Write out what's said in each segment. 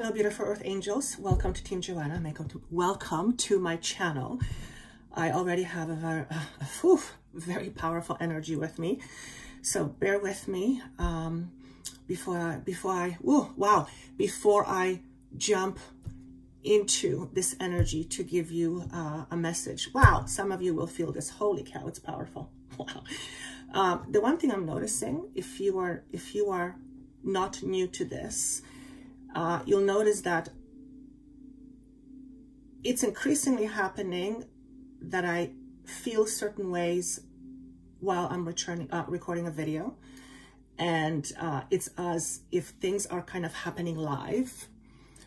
Hello, beautiful Earth Angels. Welcome to Team Joanna. Welcome to my channel. I already have a very powerful energy with me, so bear with me before I jump into this energy to give you a message. Wow, some of you will feel this. Holy cow, it's powerful. Wow. The one thing I'm noticing, if you are not new to this, you'll notice that it's increasingly happening that I feel certain ways while I'm recording a video, and it's as if things are kind of happening live.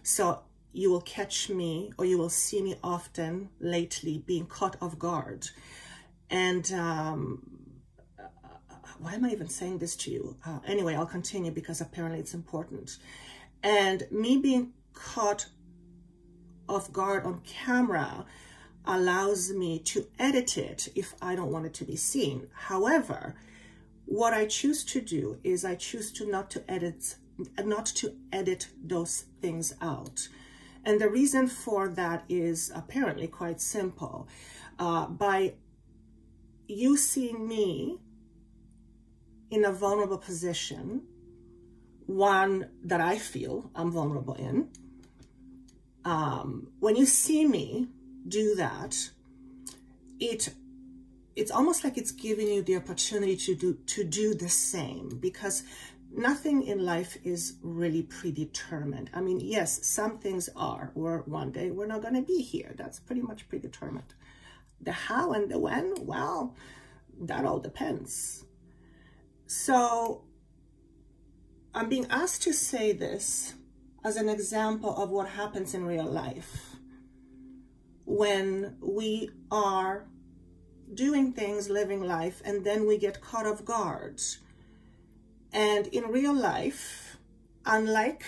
So you will catch me, or you will see me often lately being caught off guard. And why am I even saying this to you? Anyway, I'll continue because apparently it's important. And me being caught off guard on camera allows me to edit it if I don't want it to be seen. However, what I choose to do is I choose to not to edit those things out. And the reason for that is apparently quite simple. By you seeing me in a vulnerable position, one that I feel I'm vulnerable in, when you see me do that, it's almost like it's giving you the opportunity to do the same, because nothing in life is really predetermined. I mean, yes, some things are, or one day we're not going to be here. That's pretty much predetermined. The how and the when, well, that all depends. So I'm being asked to say this as an example of what happens in real life when we are doing things, living life, and then we get caught off guard. And in real life, unlike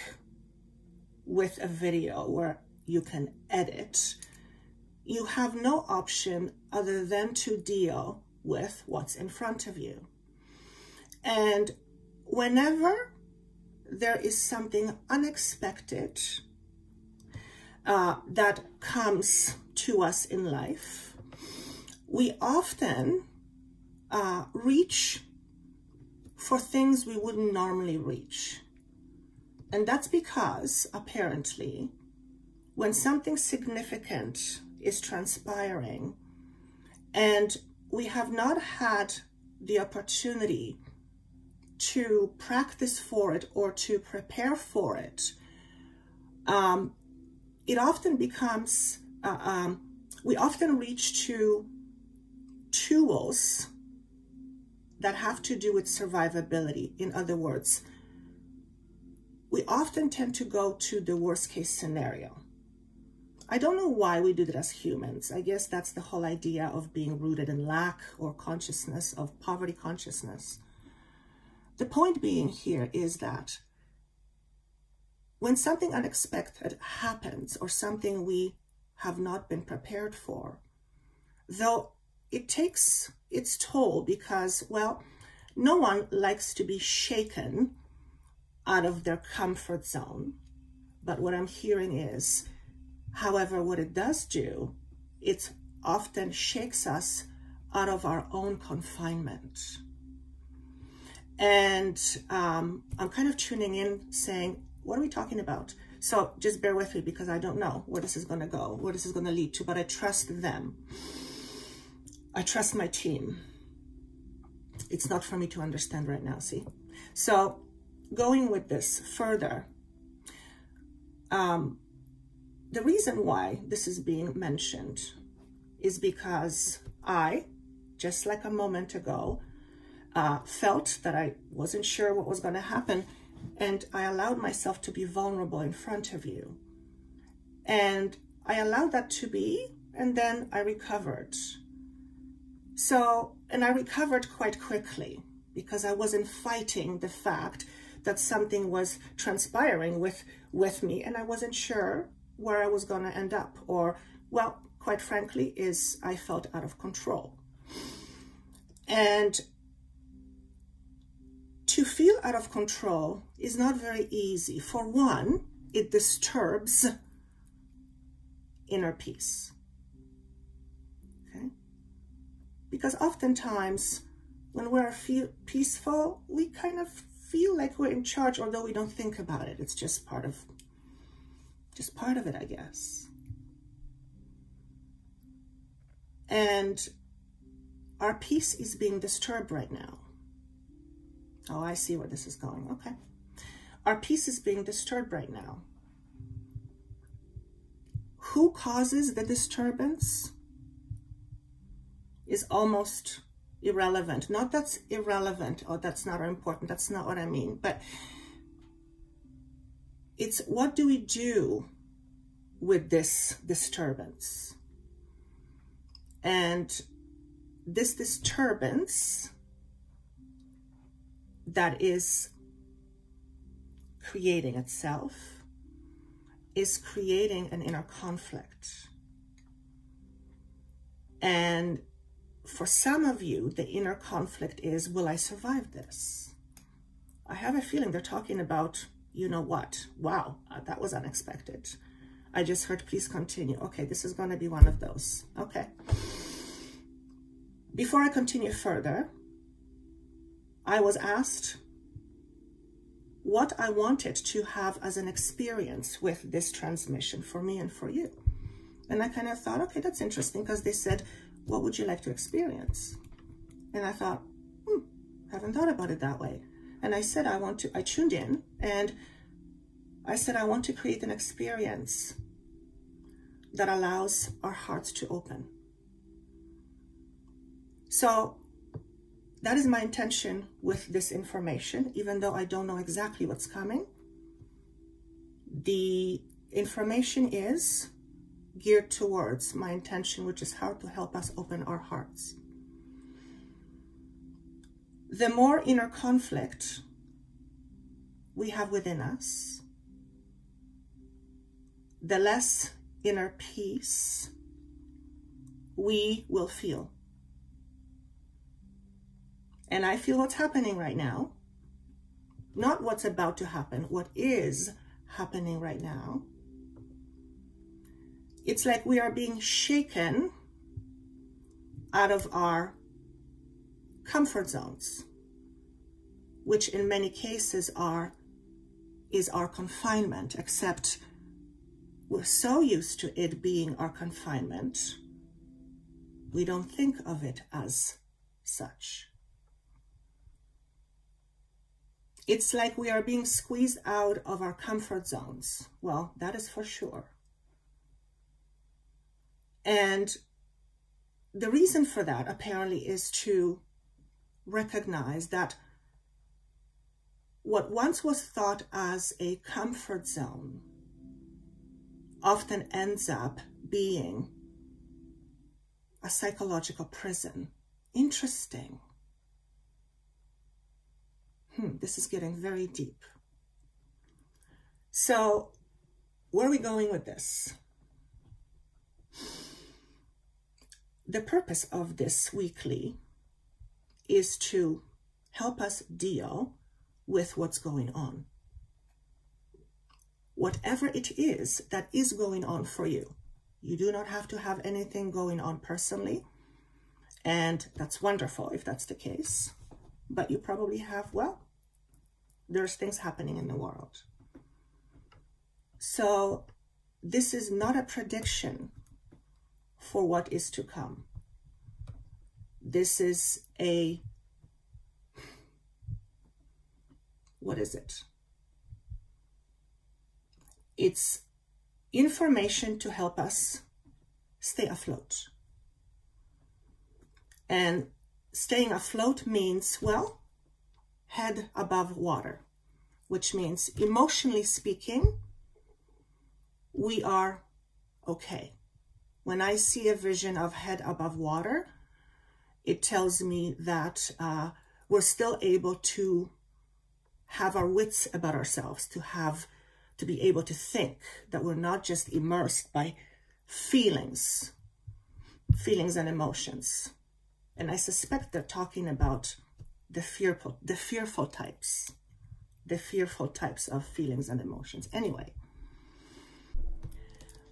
with a video where you can edit, you have no option other than to deal with what's in front of you. And whenever there is something unexpected that comes to us in life, we often reach for things we wouldn't normally reach. And that's because, apparently, when something significant is transpiring and we have not had the opportunity to practice for it or to prepare for it, it often becomes, we often reach to tools that have to do with survivability. In other words, we often tend to go to the worst case scenario. I don't know why we do that as humans. I guess that's the whole idea of being rooted in lack or consciousness of poverty consciousness. The point being here is that when something unexpected happens or something we have not been prepared for, though it takes its toll because, well, no one likes to be shaken out of their comfort zone. But what I'm hearing is, however, what it does do, it often shakes us out of our own confinement. And I'm kind of tuning in saying, what are we talking about? So just bear with me because I don't know where this is going to go, where this is going to lead to, but I trust them. I trust my team. It's not for me to understand right now, see? So going with this further, the reason why this is being mentioned is because I, just like a moment ago, felt that I wasn't sure what was going to happen, and I allowed myself to be vulnerable in front of you. And I allowed that to be, and then I recovered. So, and I recovered quite quickly because I wasn't fighting the fact that something was transpiring with me, and I wasn't sure where I was going to end up, or, well, quite frankly, I felt out of control. And to feel out of control is not very easy. For one, it disturbs inner peace. Okay? Because oftentimes when we're peaceful, we kind of feel like we're in charge, although we don't think about it. It's just part of it, I guess. And our peace is being disturbed right now. Oh, I see where this is going. Okay. Our peace is being disturbed right now. Who causes the disturbance is almost irrelevant. Not that's irrelevant or that's not important. That's not what I mean. But it's what do we do with this disturbance? And this disturbance that is creating itself is creating an inner conflict. And for some of you, the inner conflict is, will I survive this? I have a feeling they're talking about, you know what? Wow, that was unexpected. I just heard, please continue. Okay, this is going to be one of those. Okay. Before I continue further, I was asked what I wanted to have as an experience with this transmission for me and for you. And I kind of thought, okay, that's interesting, because they said, what would you like to experience? And I thought, haven't thought about it that way. And I said, I tuned in and I said, I want to create an experience that allows our hearts to open. So that is my intention with this information, even though I don't know exactly what's coming. The information is geared towards my intention, which is how to help us open our hearts. The more inner conflict we have within us, the less inner peace we will feel. And I feel what's happening right now, not what's about to happen, what is happening right now. It's like we are being shaken out of our comfort zones, which in many cases is our confinement, except we're so used to it being our confinement, we don't think of it as such. It's like we are being squeezed out of our comfort zones. Well, that is for sure. And the reason for that apparently is to recognize that what once was thought as a comfort zone often ends up being a psychological prison. Interesting. This is getting very deep. So where are we going with this? The purpose of this weekly is to help us deal with what's going on. Whatever it is that is going on for you. You do not have to have anything going on personally. And that's wonderful if that's the case. But you probably have, well, there's things happening in the world. So this is not a prediction for what is to come. This is what is it? It's information to help us stay afloat. And staying afloat means, well, head above water, which means emotionally speaking, we are okay. When I see a vision of head above water, it tells me that we're still able to have our wits about ourselves, to be able to think, that we're not just immersed by feelings and emotions. And I suspect they're talking about the fearful types of feelings and emotions. Anyway,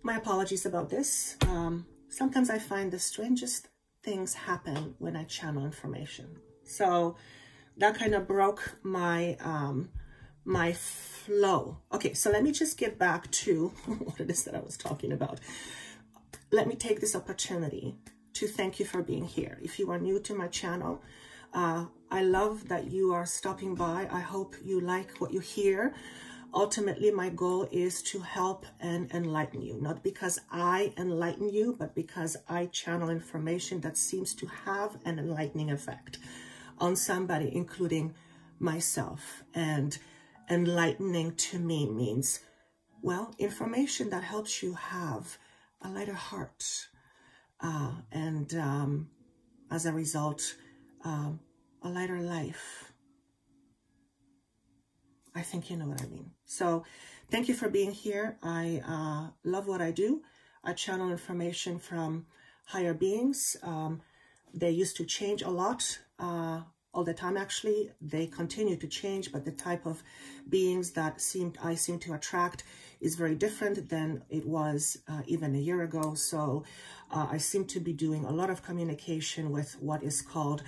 My apologies about this. Sometimes I find the strangest things happen when I channel information. So that kind of broke my my flow. Okay, so let me just get back to what it is that I was talking about. Let me take this opportunity to thank you for being here. If you are new to my channel, I love that you are stopping by. I hope you like what you hear. Ultimately, my goal is to help and enlighten you, not because I enlighten you, but because I channel information that seems to have an enlightening effect on somebody, including myself. And enlightening to me means, well, information that helps you have a lighter heart, and as a result, a lighter life. I think you know what I mean. So thank you for being here. I love what I do. I channel information from higher beings. They used to change a lot, all the time actually. They continue to change, but the type of beings that I seem to attract is very different than it was even a year ago. So I seem to be doing a lot of communication with what is called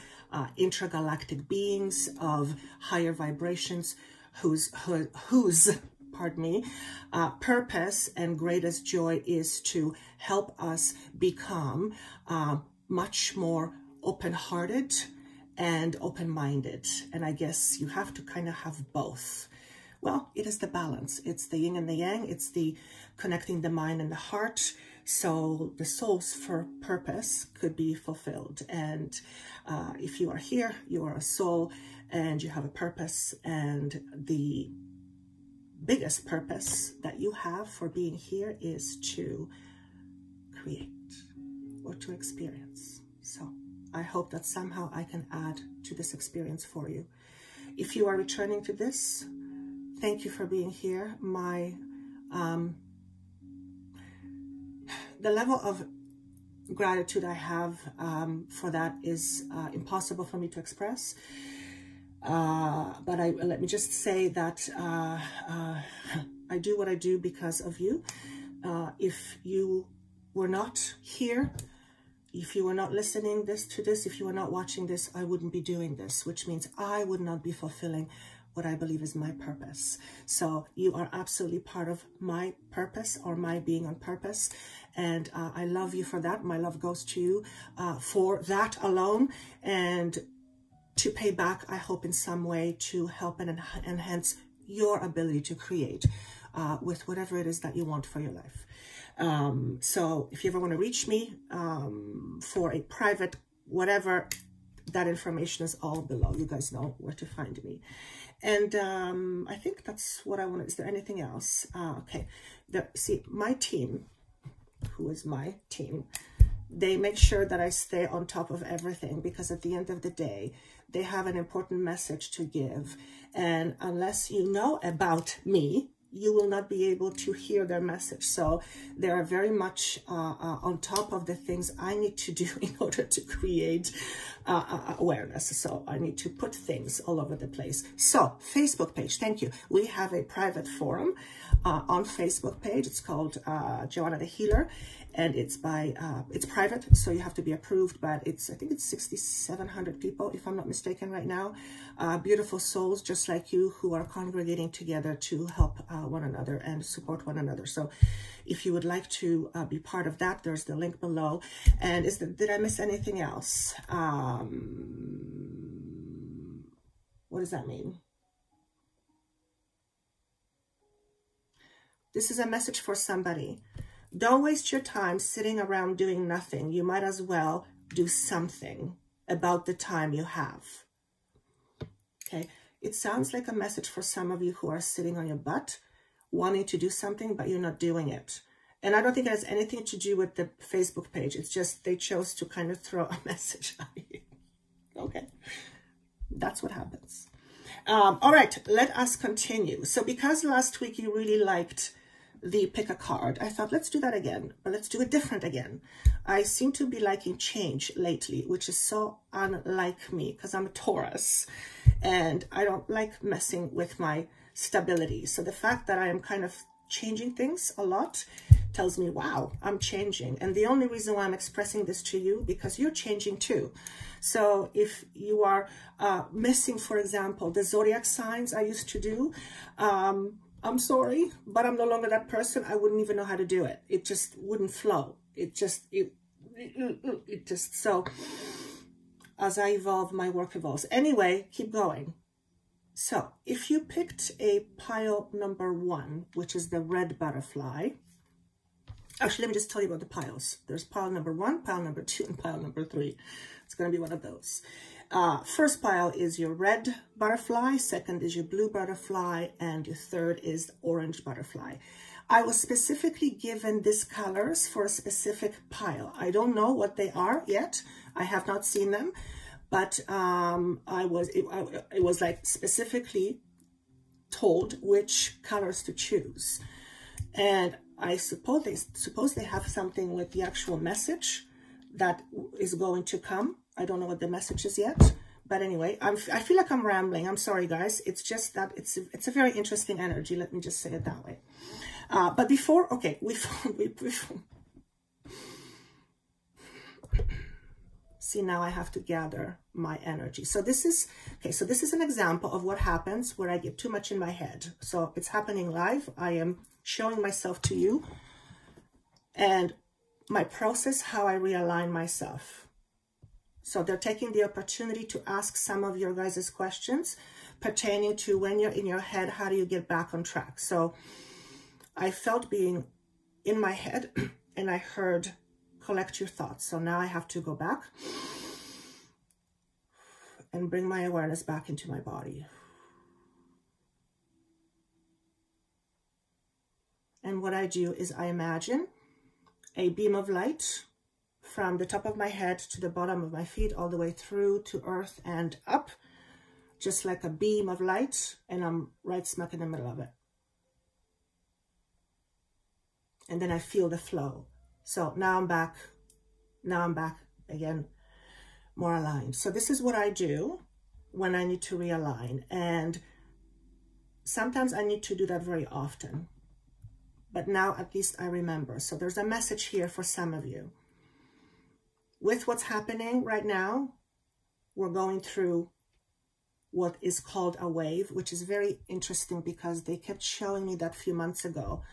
intergalactic beings of higher vibrations, whose pardon me, purpose and greatest joy is to help us become much more open-hearted and open-minded. And I guess you have to kind of have both. Well, it is the balance. It's the yin and the yang. It's the connecting the mind and the heart, so the soul's purpose could be fulfilled. And if you are here, you are a soul and you have a purpose, and the biggest purpose that you have for being here is to create or to experience. So I hope that somehow I can add to this experience for you. If you are returning to this, thank you for being here. The level of gratitude I have for that is impossible for me to express. But let me just say that I do what I do because of you. If you were not here, if you were not listening to this, if you were not watching this, I wouldn't be doing this, which means I would not be fulfilling what I believe is my purpose. So you are absolutely part of my purpose, or my being on purpose. And I love you for that. My love goes to you for that alone. And to pay back, I hope in some way to help and enhance your ability to create with whatever it is that you want for your life. So if you ever want to reach me for a private whatever, that information is all below. You guys know where to find me. And I think that's what I want. Is there anything else? Okay. See, my team, who is my team, they make sure that I stay on top of everything, because at the end of the day, they have an important message to give. And unless you know about me, you will not be able to hear their message. So they are very much on top of the things I need to do in order to create awareness. So I need to put things all over the place. So Facebook page, thank you. We have a private forum on Facebook page. It's called Joanna the Healer, and it's it's private, so you have to be approved, but I think it's 6,700 people, if I'm not mistaken, right now. Beautiful souls just like you who are congregating together to help one another and support one another. So if you would like to be part of that, there's the link below. And did I miss anything else? What does that mean? This is a message for somebody. Don't waste your time sitting around doing nothing. You might as well do something about the time you have. Okay, it sounds like a message for some of you who are sitting on your butt, wanting to do something, but you're not doing it. And I don't think it has anything to do with the Facebook page. It's just they chose to kind of throw a message at you. Okay, that's what happens. All right, let us continue. So because last week you really liked the pick a card, I thought, let's do that again, but let's do it different again. I seem to be liking change lately, which is so unlike me, because I'm a Taurus and I don't like messing with my stability. So the fact that I am kind of changing things a lot tells me, wow, I'm changing. And the only reason why I'm expressing this to you, because you're changing too. So if you are missing, for example, the zodiac signs I used to do, I'm sorry, but I'm no longer that person. I wouldn't even know how to do it. It just wouldn't flow. It just, so as I evolve, my work evolves. Anyway, keep going. So if you picked a pile number 1, which is the red butterfly, actually, let me just tell you about the piles. There's pile number 1, pile number 2, and pile number 3. It's going to be one of those. First pile is your red butterfly, second is your blue butterfly, and your third is the orange butterfly. I was specifically given these colors for a specific pile. I don't know what they are yet. I have not seen them, but it was like specifically told which colors to choose. And I suppose they have something with the actual message that is going to come. I don't know what the message is yet, but anyway, I feel like I'm rambling. I'm sorry, guys. It's just that it's a very interesting energy. Let me just say it that way. But before, okay, see, now I have to gather my energy. So this is, okay, so this is an example of what happens where I get too much in my head. So it's happening live. I am showing myself to you and my process, how I realign myself. So they're taking the opportunity to ask some of your guys' questions pertaining to when you're in your head, how do you get back on track? So I felt being in my head and I heard collect your thoughts. So now I have to go back and bring my awareness back into my body. And what I do is I imagine a beam of light from the top of my head to the bottom of my feet, all the way through to earth and up, just like a beam of light, and I'm right smack in the middle of it. And then I feel the flow. So now I'm back again, more aligned. So this is what I do when I need to realign. And sometimes I need to do that very often, but now at least I remember. So there's a message here for some of you. With what's happening right now, we're going through what is called a wave, which is very interesting because they kept showing me that a few months ago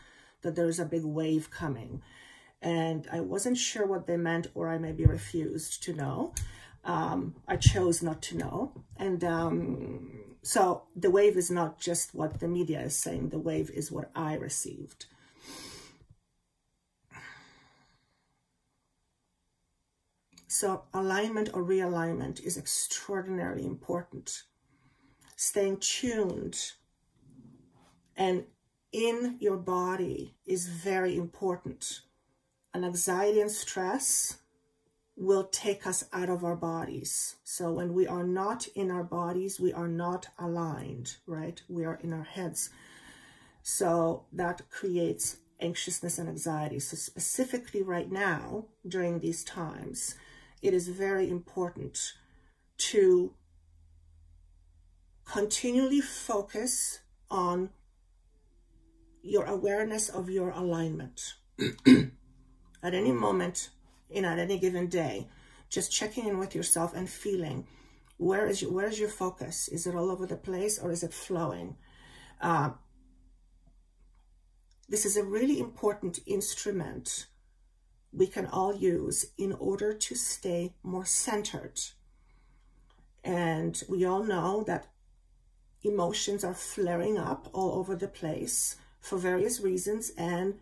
that there's a big wave coming. And I wasn't sure what they meant, or I maybe refused to know. I chose not to know. And so the wave is not just what the media is saying. The wave is what I received. So alignment or realignment is extraordinarily important. Staying tuned and in your body is very important. And anxiety and stress will take us out of our bodies. So when we are not in our bodies, we are not aligned, right? We are in our heads. So that creates anxiousness and anxiety. So specifically right now, during these times, it is very important to continually focus on your awareness of your alignment. At any moment, at any given day, just checking in with yourself and feeling, where is your focus? Is it all over the place, or is it flowing? This is a really important instrument we can all use in order to stay more centered. And we all know that emotions are flaring up all over the place for various reasons, and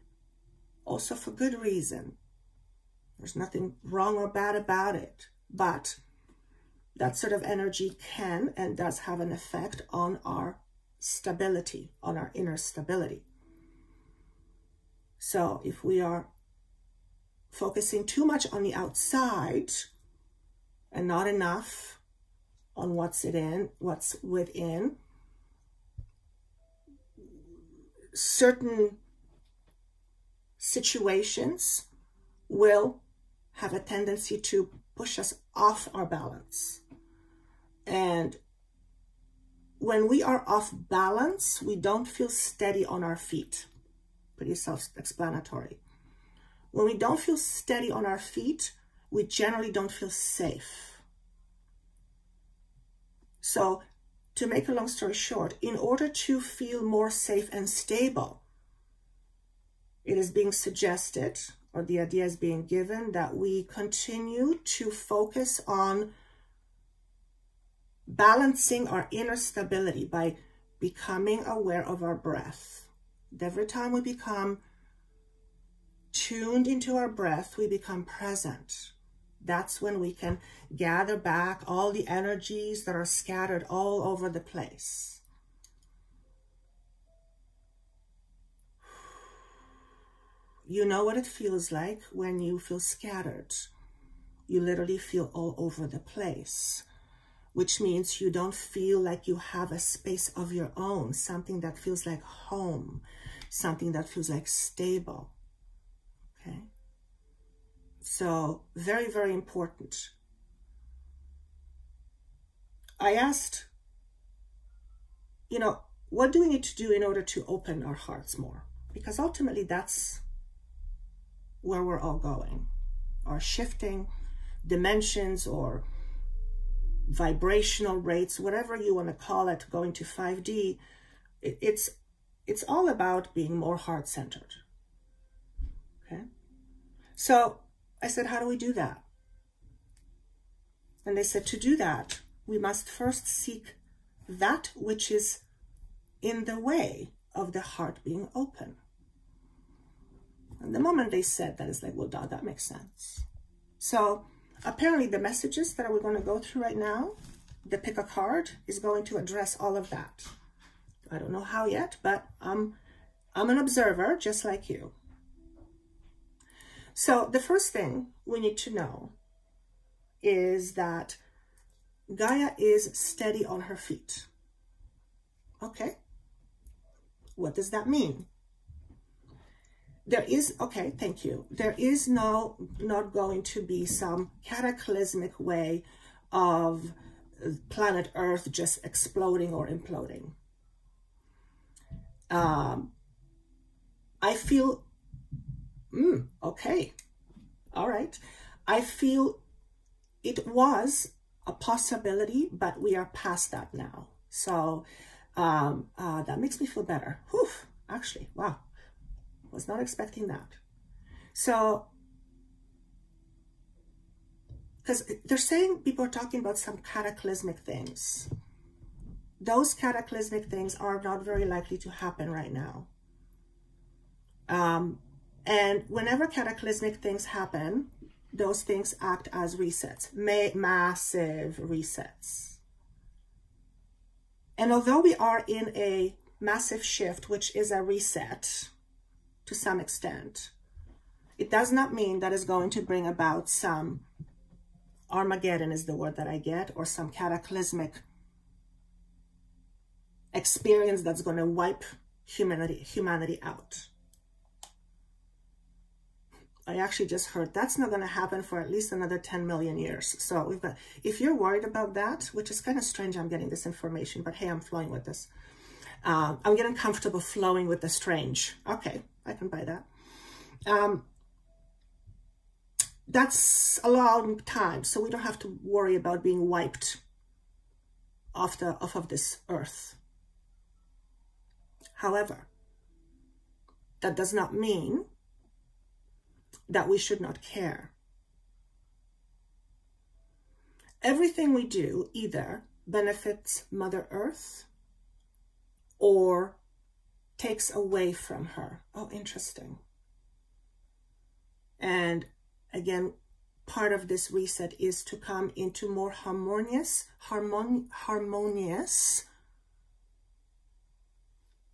also for good reason. There's nothing wrong or bad about it, but that sort of energy can and does have an effect on our stability, on our inner stability. So if we are focusing too much on the outside and not enough on what's within, certain situations will have a tendency to push us off our balance. And when we are off balance, we don't feel steady on our feet. Pretty self-explanatory. When we don't feel steady on our feet, we generally don't feel safe. So to make a long story short, in order to feel more safe and stable, it is being suggested, or the idea is being given, that we continue to focus on balancing our inner stability by becoming aware of our breath. Every time we become tuned into our breath, we become present. That's when we can gather back all the energies that are scattered all over the place. You know what it feels like when you feel scattered. You literally feel all over the place, which means you don't feel like you have a space of your own, something that feels like home, something that feels like stable. Okay? So very, very important. I asked, what do we need to do in order to open our hearts more? Because ultimately that's where we're all going. Our shifting dimensions or vibrational rates, whatever you want to call it, going to 5D, it's all about being more heart-centered. Okay? So I said, how do we do that? And they said, to do that, we must first seek that which is in the way of the heart being open. And the moment they said that, it's like, well, duh, that makes sense. So apparently the messages that we're going to go through right now, the pick a card is going to address all of that. I don't know how yet, but I'm an observer just like you. So the first thing we need to know is that Gaia is steady on her feet. Okay. What does that mean? There is, okay, thank you. There is not going to be some cataclysmic way of planet Earth just exploding or imploding. I feel, okay, all right. I feel it was a possibility, but we are past that now. So that makes me feel better. Whew, actually, wow. Was not expecting that. So, because they're saying people are talking about some cataclysmic things. Those cataclysmic things are not very likely to happen right now. And whenever cataclysmic things happen, those things act as resets, massive resets. And although we are in a massive shift, which is a reset, to some extent, it does not mean that is going to bring about some Armageddon is the word that I get, or some cataclysmic experience that's going to wipe humanity out. I actually just heard that's not going to happen for at least another 10 million years. So we've got, if you're worried about that, which is kind of strange, I'm getting this information, but hey, I'm flowing with this. I'm getting comfortable flowing with the strange. Okay, I can buy that. That's a long time, so we don't have to worry about being wiped off of this earth. However, that does not mean that we should not care. Everything we do either benefits Mother Earth or takes away from her. Oh, interesting. And again, part of this reset is to come into more harmonious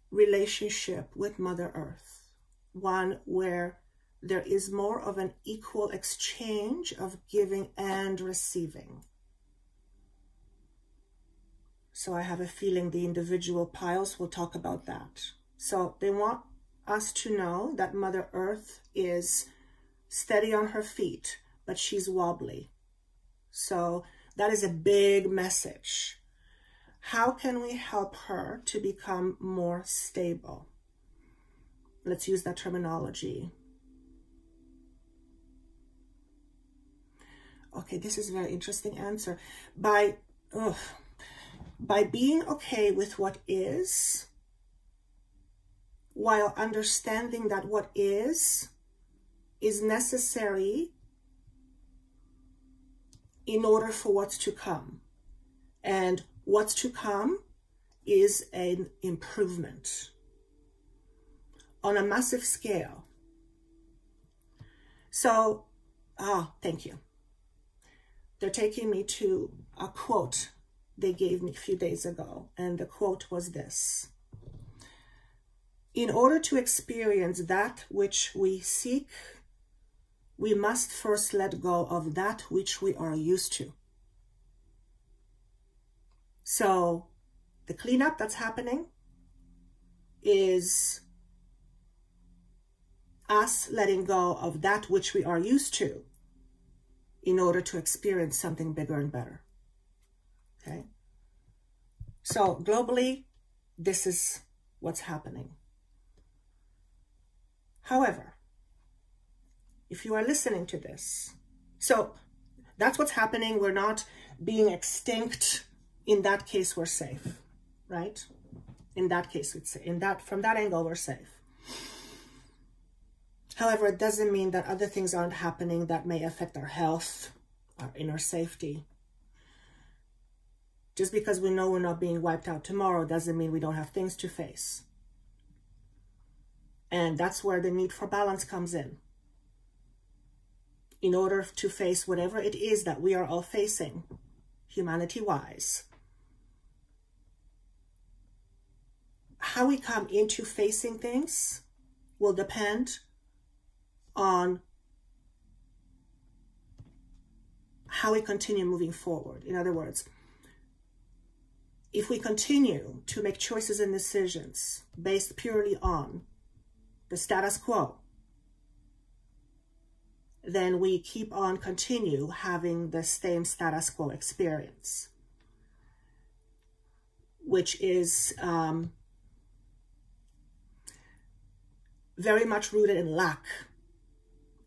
relationship with Mother Earth. One where there is more of an equal exchange of giving and receiving. So I have a feeling the individual piles will talk about that. So they want us to know that Mother Earth is steady on her feet, but she's wobbly. So that is a big message. How can we help her to become more stable? Let's use that terminology. Okay, this is a very interesting answer. By being okay with what is, while understanding that what is necessary in order for what's to come. And what's to come is an improvement on a massive scale. So, thank you. They're taking me to a quote they gave me a few days ago. And the quote was this: in order to experience that which we seek, we must first let go of that which we are used to. So the cleanup that's happening is us letting go of that which we are used to in order to experience something bigger and better. Okay? So globally, this is what's happening. However, if you are listening to this, so that's what's happening. We're not being extinct. In that case, we're safe, right? In that case, we'd say, from that angle, we're safe. However, it doesn't mean that other things aren't happening that may affect our health, our inner safety. Just because we know we're not being wiped out tomorrow doesn't mean we don't have things to face. And that's where the need for balance comes in. In order to face whatever it is that we are all facing, humanity-wise, how we come into facing things will depend on how we continue moving forward. In other words, if we continue to make choices and decisions based purely on the status quo, then we keep on continue having the same status quo experience, which is very much rooted in lack,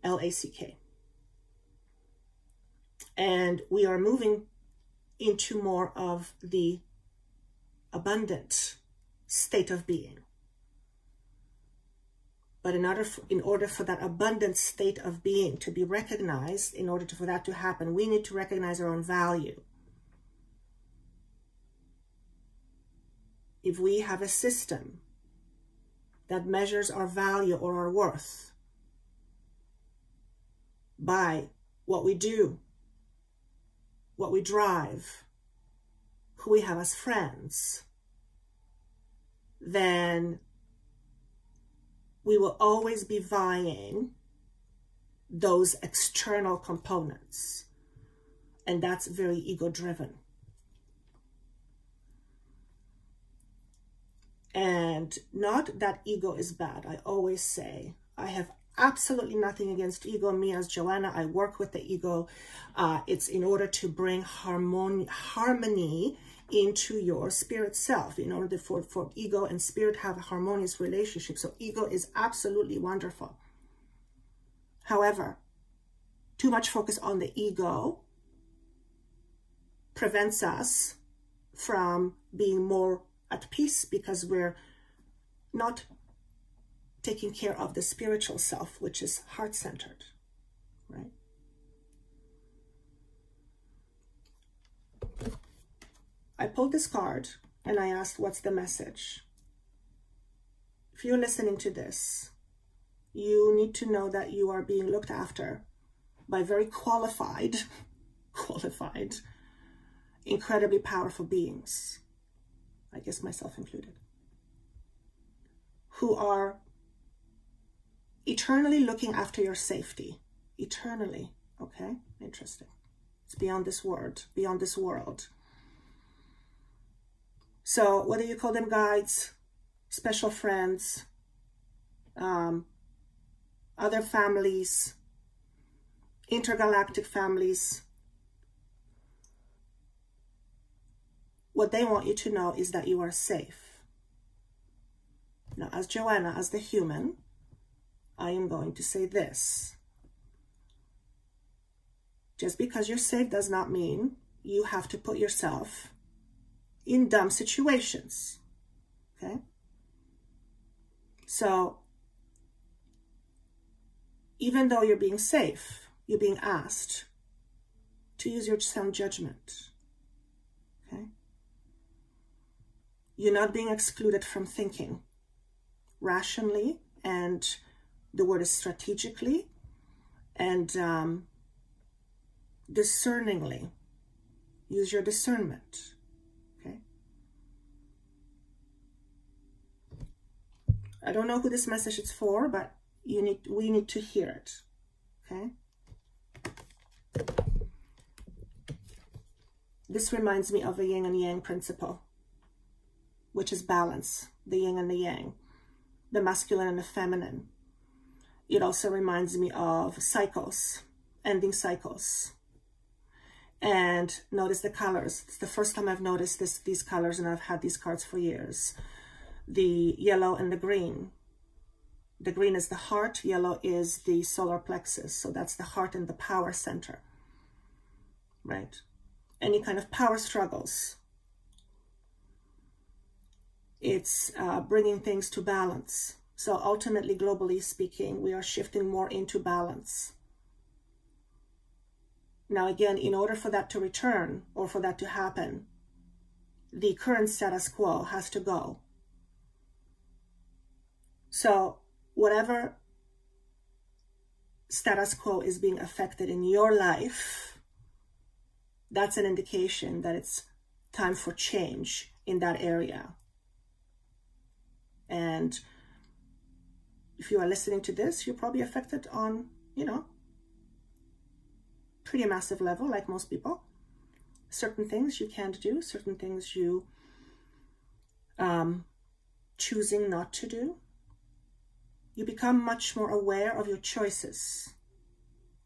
L-A-C-K. And we are moving into more of the abundant state of being. But in order for that abundant state of being to be recognized, in order for that to happen, we need to recognize our own value. If we have a system that measures our value or our worth by what we do, what we drive, who we have as friends, then we will always be vying those external components. And that's very ego-driven. And not that ego is bad. I always say, I have absolutely nothing against ego. Me as Joanna, I work with the ego. It's in order to bring harmony into your spirit self, in order for ego and spirit have a harmonious relationship. So ego is absolutely wonderful. However, too much focus on the ego prevents us from being more at peace, because we're not taking care of the spiritual self, which is heart-centered, right? I pulled this card and I asked, what's the message? If you're listening to this, you need to know that you are being looked after by very qualified, incredibly powerful beings, I guess myself included, who are eternally looking after your safety. Eternally, okay? Interesting. It's beyond this world, beyond this world. So whether you call them guides, special friends, other families, intergalactic families, what they want you to know is that you are safe. Now, as Joanna, as the human, I am going to say this. Just because you're safe does not mean you have to put yourself in dumb situations, okay? So even though you're being safe, you're being asked to use your sound judgment, okay? You're not being excluded from thinking rationally, and the word is strategically, and discerningly. Use your discernment, okay? I don't know who this message is for, but we need to hear it, okay? This reminds me of the yin and yang principle, which is balance, the yin and the yang, the masculine and the feminine. It also reminds me of cycles, ending cycles. And notice the colors. It's the first time I've noticed these colors, and I've had these cards for years. The yellow and the green. The green is the heart, yellow is the solar plexus. So that's the heart and the power center, right? Any kind of power struggles. It's bringing things to balance. So ultimately, globally speaking, we are shifting more into balance. Now, again, in order for that to return or for that to happen, the current status quo has to go. So whatever status quo is being affected in your life, that's an indication that it's time for change in that area. And if you are listening to this, you're probably affected on, you know, pretty massive level, like most people. Certain things you can't do, certain things you choosing not to do. You become much more aware of your choices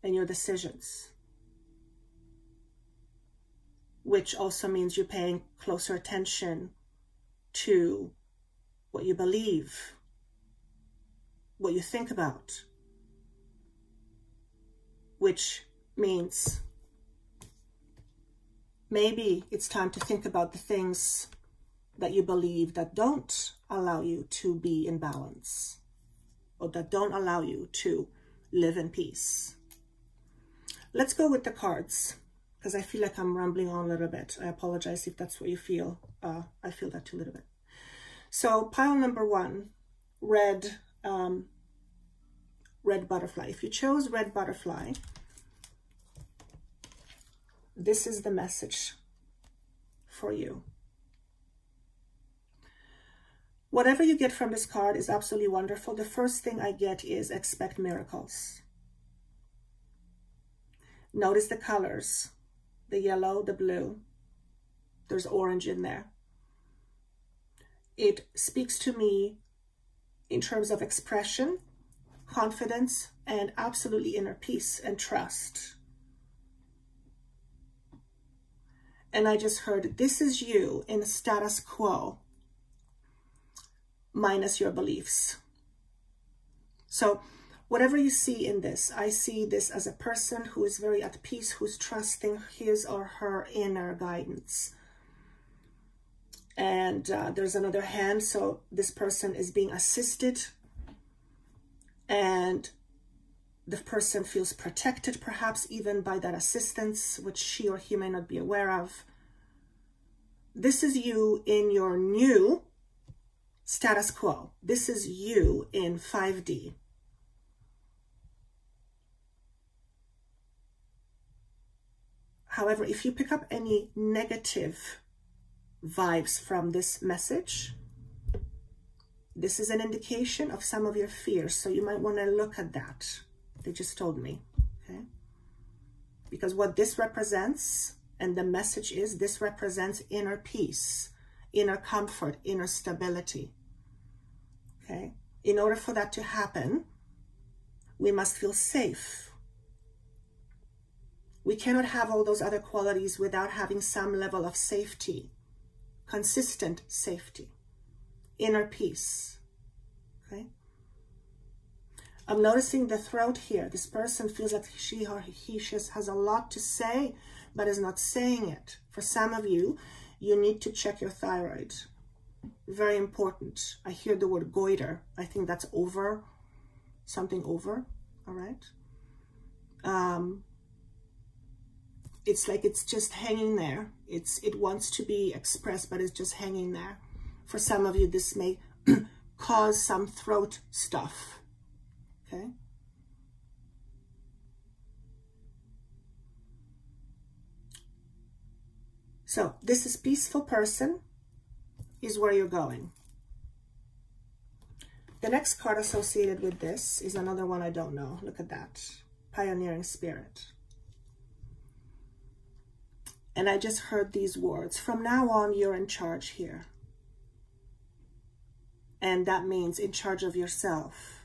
and your decisions, which also means you're paying closer attention to what you believe, what you think about, which means maybe it's time to think about the things that you believe that don't allow you to be in balance, or that don't allow you to live in peace. Let's go with the cards, because I feel like I'm rambling on a little bit. I apologize if that's what you feel. I feel that too a little bit. So pile number one, red butterfly. If you chose red butterfly, this is the message for you. Whatever you get from this card is absolutely wonderful. The first thing I get is expect miracles. Notice the colors, the yellow, the blue. There's orange in there. It speaks to me in terms of expression, confidence, and absolutely inner peace and trust. And I just heard, this is you in status quo, minus your beliefs. So whatever you see in this, I see this as a person who is very at peace, who's trusting his or her inner guidance. And there's another hand, so this person is being assisted, and the person feels protected, perhaps even by that assistance, which she or he may not be aware of. This is you in your new status quo. This is you in 5D. However, if you pick up any negative vibes from this message, this is an indication of some of your fears. So you might want to look at that. They just told me, okay? Because what this represents, and the message is, this represents inner peace, inner comfort, inner stability, okay? In order for that to happen, we must feel safe. We cannot have all those other qualities without having some level of safety, consistent safety, inner peace, okay? I'm noticing the throat here. This person feels like she or he just has a lot to say, but is not saying it. For some of you, you need to check your thyroid. Very important. I hear the word goiter. I think that's over, something over, all right? It's like it's just hanging there. It wants to be expressed, but it's just hanging there. For some of you, this may cause some throat stuff, okay? So this is peaceful person is where you're going. The next card associated with this is another one I don't know. Look at that. Pioneering spirit. And I just heard these words. From now on, you're in charge here. And that means in charge of yourself.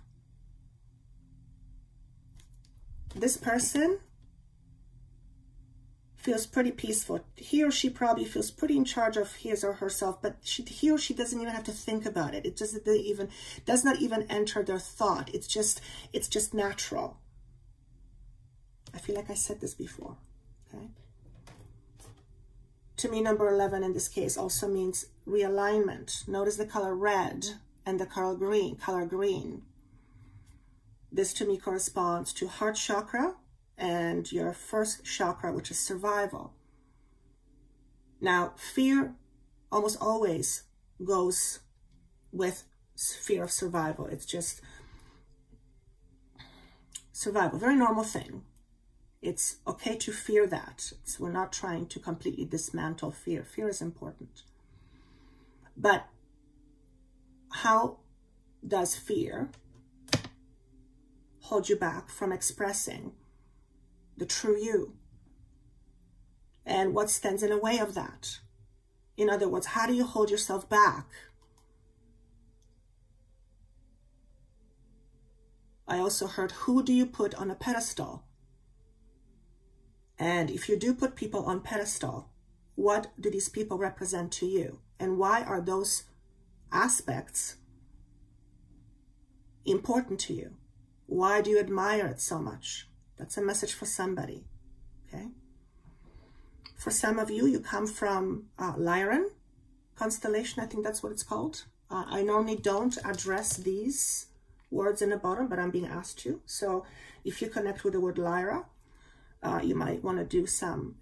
This person feels pretty peaceful. He or she probably feels pretty in charge of his or herself, but he or she doesn't even have to think about it. It just does not even enter their thought. It's just natural. I feel like I said this before, okay? To me, number 11 in this case also means realignment. Notice the color red and the color green. This to me corresponds to heart chakra and your first chakra, which is survival. Now, fear almost always goes with fear of survival. It's just survival, very normal thing. It's okay to fear that. So we're not trying to completely dismantle fear. Fear is important. But how does fear hold you back from expressing the true you? And what stands in the way of that? In other words, how do you hold yourself back? I also heard, who do you put on a pedestal? And if you do put people on pedestal, what do these people represent to you? And why are those aspects important to you? Why do you admire it so much? That's a message for somebody, okay? For some of you, you come from Lyran constellation. I think that's what it's called. I normally don't address these words in the bottom, but I'm being asked to. So if you connect with the word Lyra, you might want to do some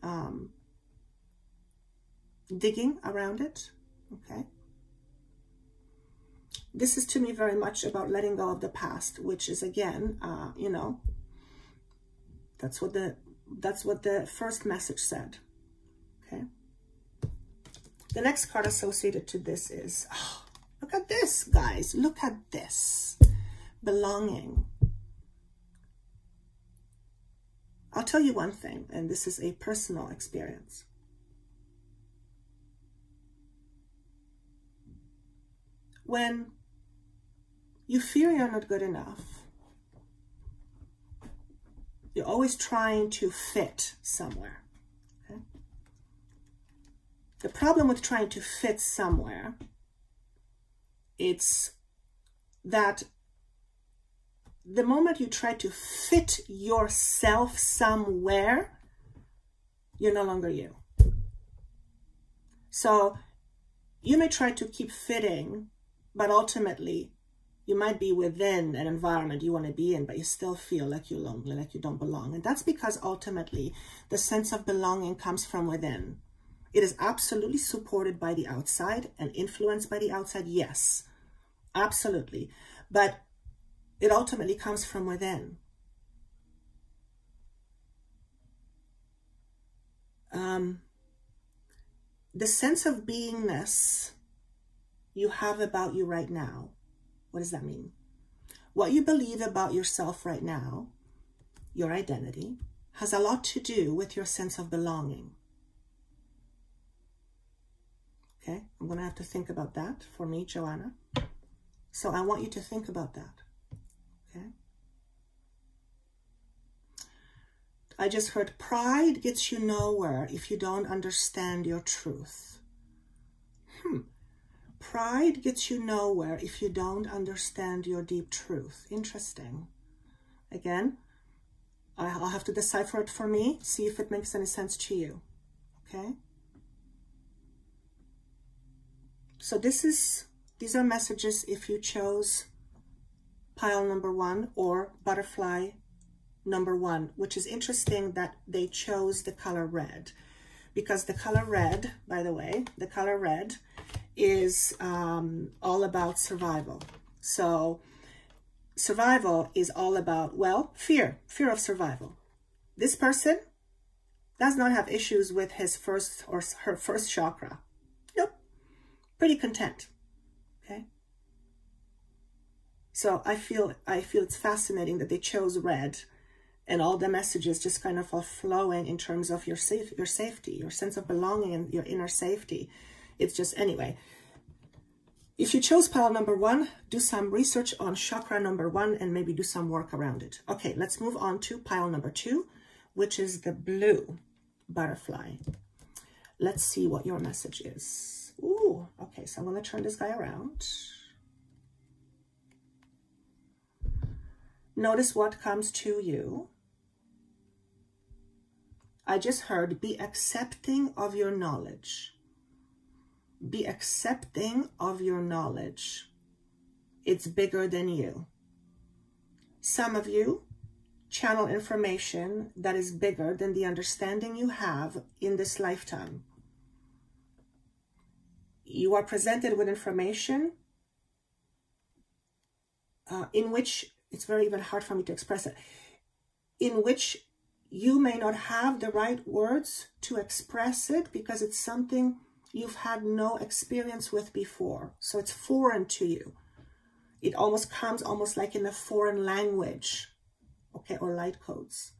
digging around it, okay? This is to me very much about letting go of the past, which is again, you know, that's what the first message said, okay? The next card associated to this is, oh, look at this, guys, look at this, belonging. I'll tell you one thing, and this is a personal experience. When you fear you're not good enough, you're always trying to fit somewhere, okay? The problem with trying to fit somewhere, it's that the moment you try to fit yourself somewhere, you're no longer you. So you may try to keep fitting, but ultimately you might be within an environment you want to be in, but you still feel like you're lonely, like you don't belong. And that's because ultimately the sense of belonging comes from within. It is absolutely supported by the outside and influenced by the outside, yes, absolutely. But it ultimately comes from within. The sense of beingness you have about you right now, what does that mean? What you believe about yourself right now, your identity, has a lot to do with your sense of belonging. Okay, I'm going to have to think about that for me, Joanna. So I want you to think about that. Okay. I just heard pride gets you nowhere if you don't understand your truth. Pride gets you nowhere if you don't understand your deep truth. Interesting. Again, I'll have to decipher it for me, see if it makes any sense to you, okay? So these are messages if you chose pile number 1 or butterfly number 1, which is interesting that they chose the color red, because the color red, by the way, the color red is all about survival. So survival is all about, well, fear of survival. This person does not have issues with his first or her first chakra. Nope, pretty content, okay? So I feel it's fascinating that they chose red, and all the messages just kind of are flowing in terms of your safety, your sense of belonging, and your inner safety. It's just, anyway. If you chose pile number 1, do some research on chakra number 1 and maybe do some work around it. Okay, let's move on to pile number 2, which is the blue butterfly. Let's see what your message is. Ooh, okay, so I'm going to turn this guy around. Notice what comes to you. I just heard, be accepting of your knowledge. Be accepting of your knowledge. It's bigger than you. Some of you channel information that is bigger than the understanding you have in this lifetime. You are presented with information in which, it's very even hard for me to express it, in which you may not have the right words to express it because it's something you've had no experience with before. So it's foreign to you. It almost comes almost like in a foreign language, okay, or light codes.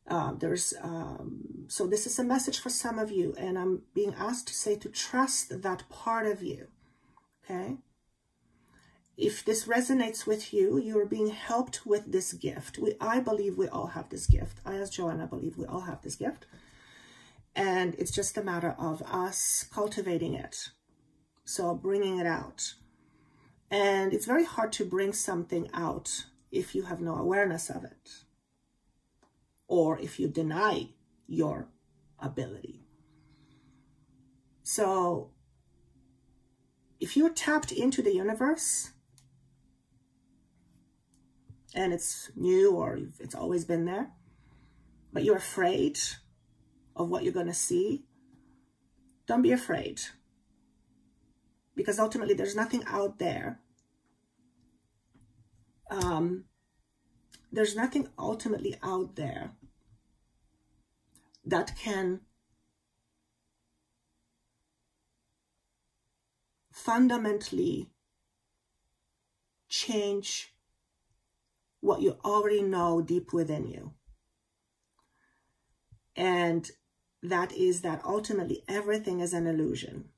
So this is a message for some of you, and I'm being asked to say to trust that part of you, okay? If this resonates with you, you're being helped with this gift. I believe we all have this gift. I, as Joanna, believe we all have this gift. And it's just a matter of us cultivating it. So bringing it out. And it's very hard to bring something out if you have no awareness of it, or if you deny your ability. So if you're tapped into the universe, and it's new or it's always been there, but you're afraid of what you're going to see, don't be afraid. Because ultimately there's nothing out there. There's nothing ultimately out there that can fundamentally change what you already know deep within you. And that is that ultimately everything is an illusion.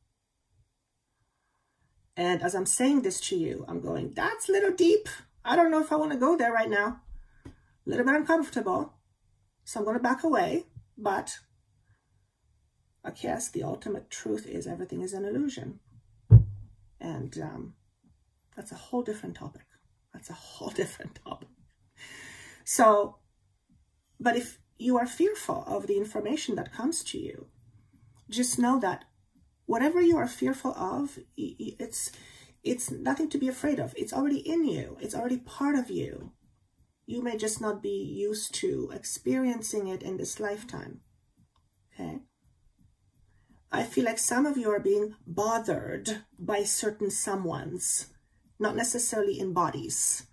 And as I'm saying this to you, I'm going, that's a little deep. I don't know if I want to go there right now. A little bit uncomfortable. So I'm going to back away. But I guess the ultimate truth is everything is an illusion. And that's a whole different topic. That's a whole different topic. So, but if you are fearful of the information that comes to you, just know that whatever you are fearful of, it's nothing to be afraid of. It's already in you. It's already part of you. You may just not be used to experiencing it in this lifetime. Okay? I feel like some of you are being bothered by certain someones, not necessarily in bodies.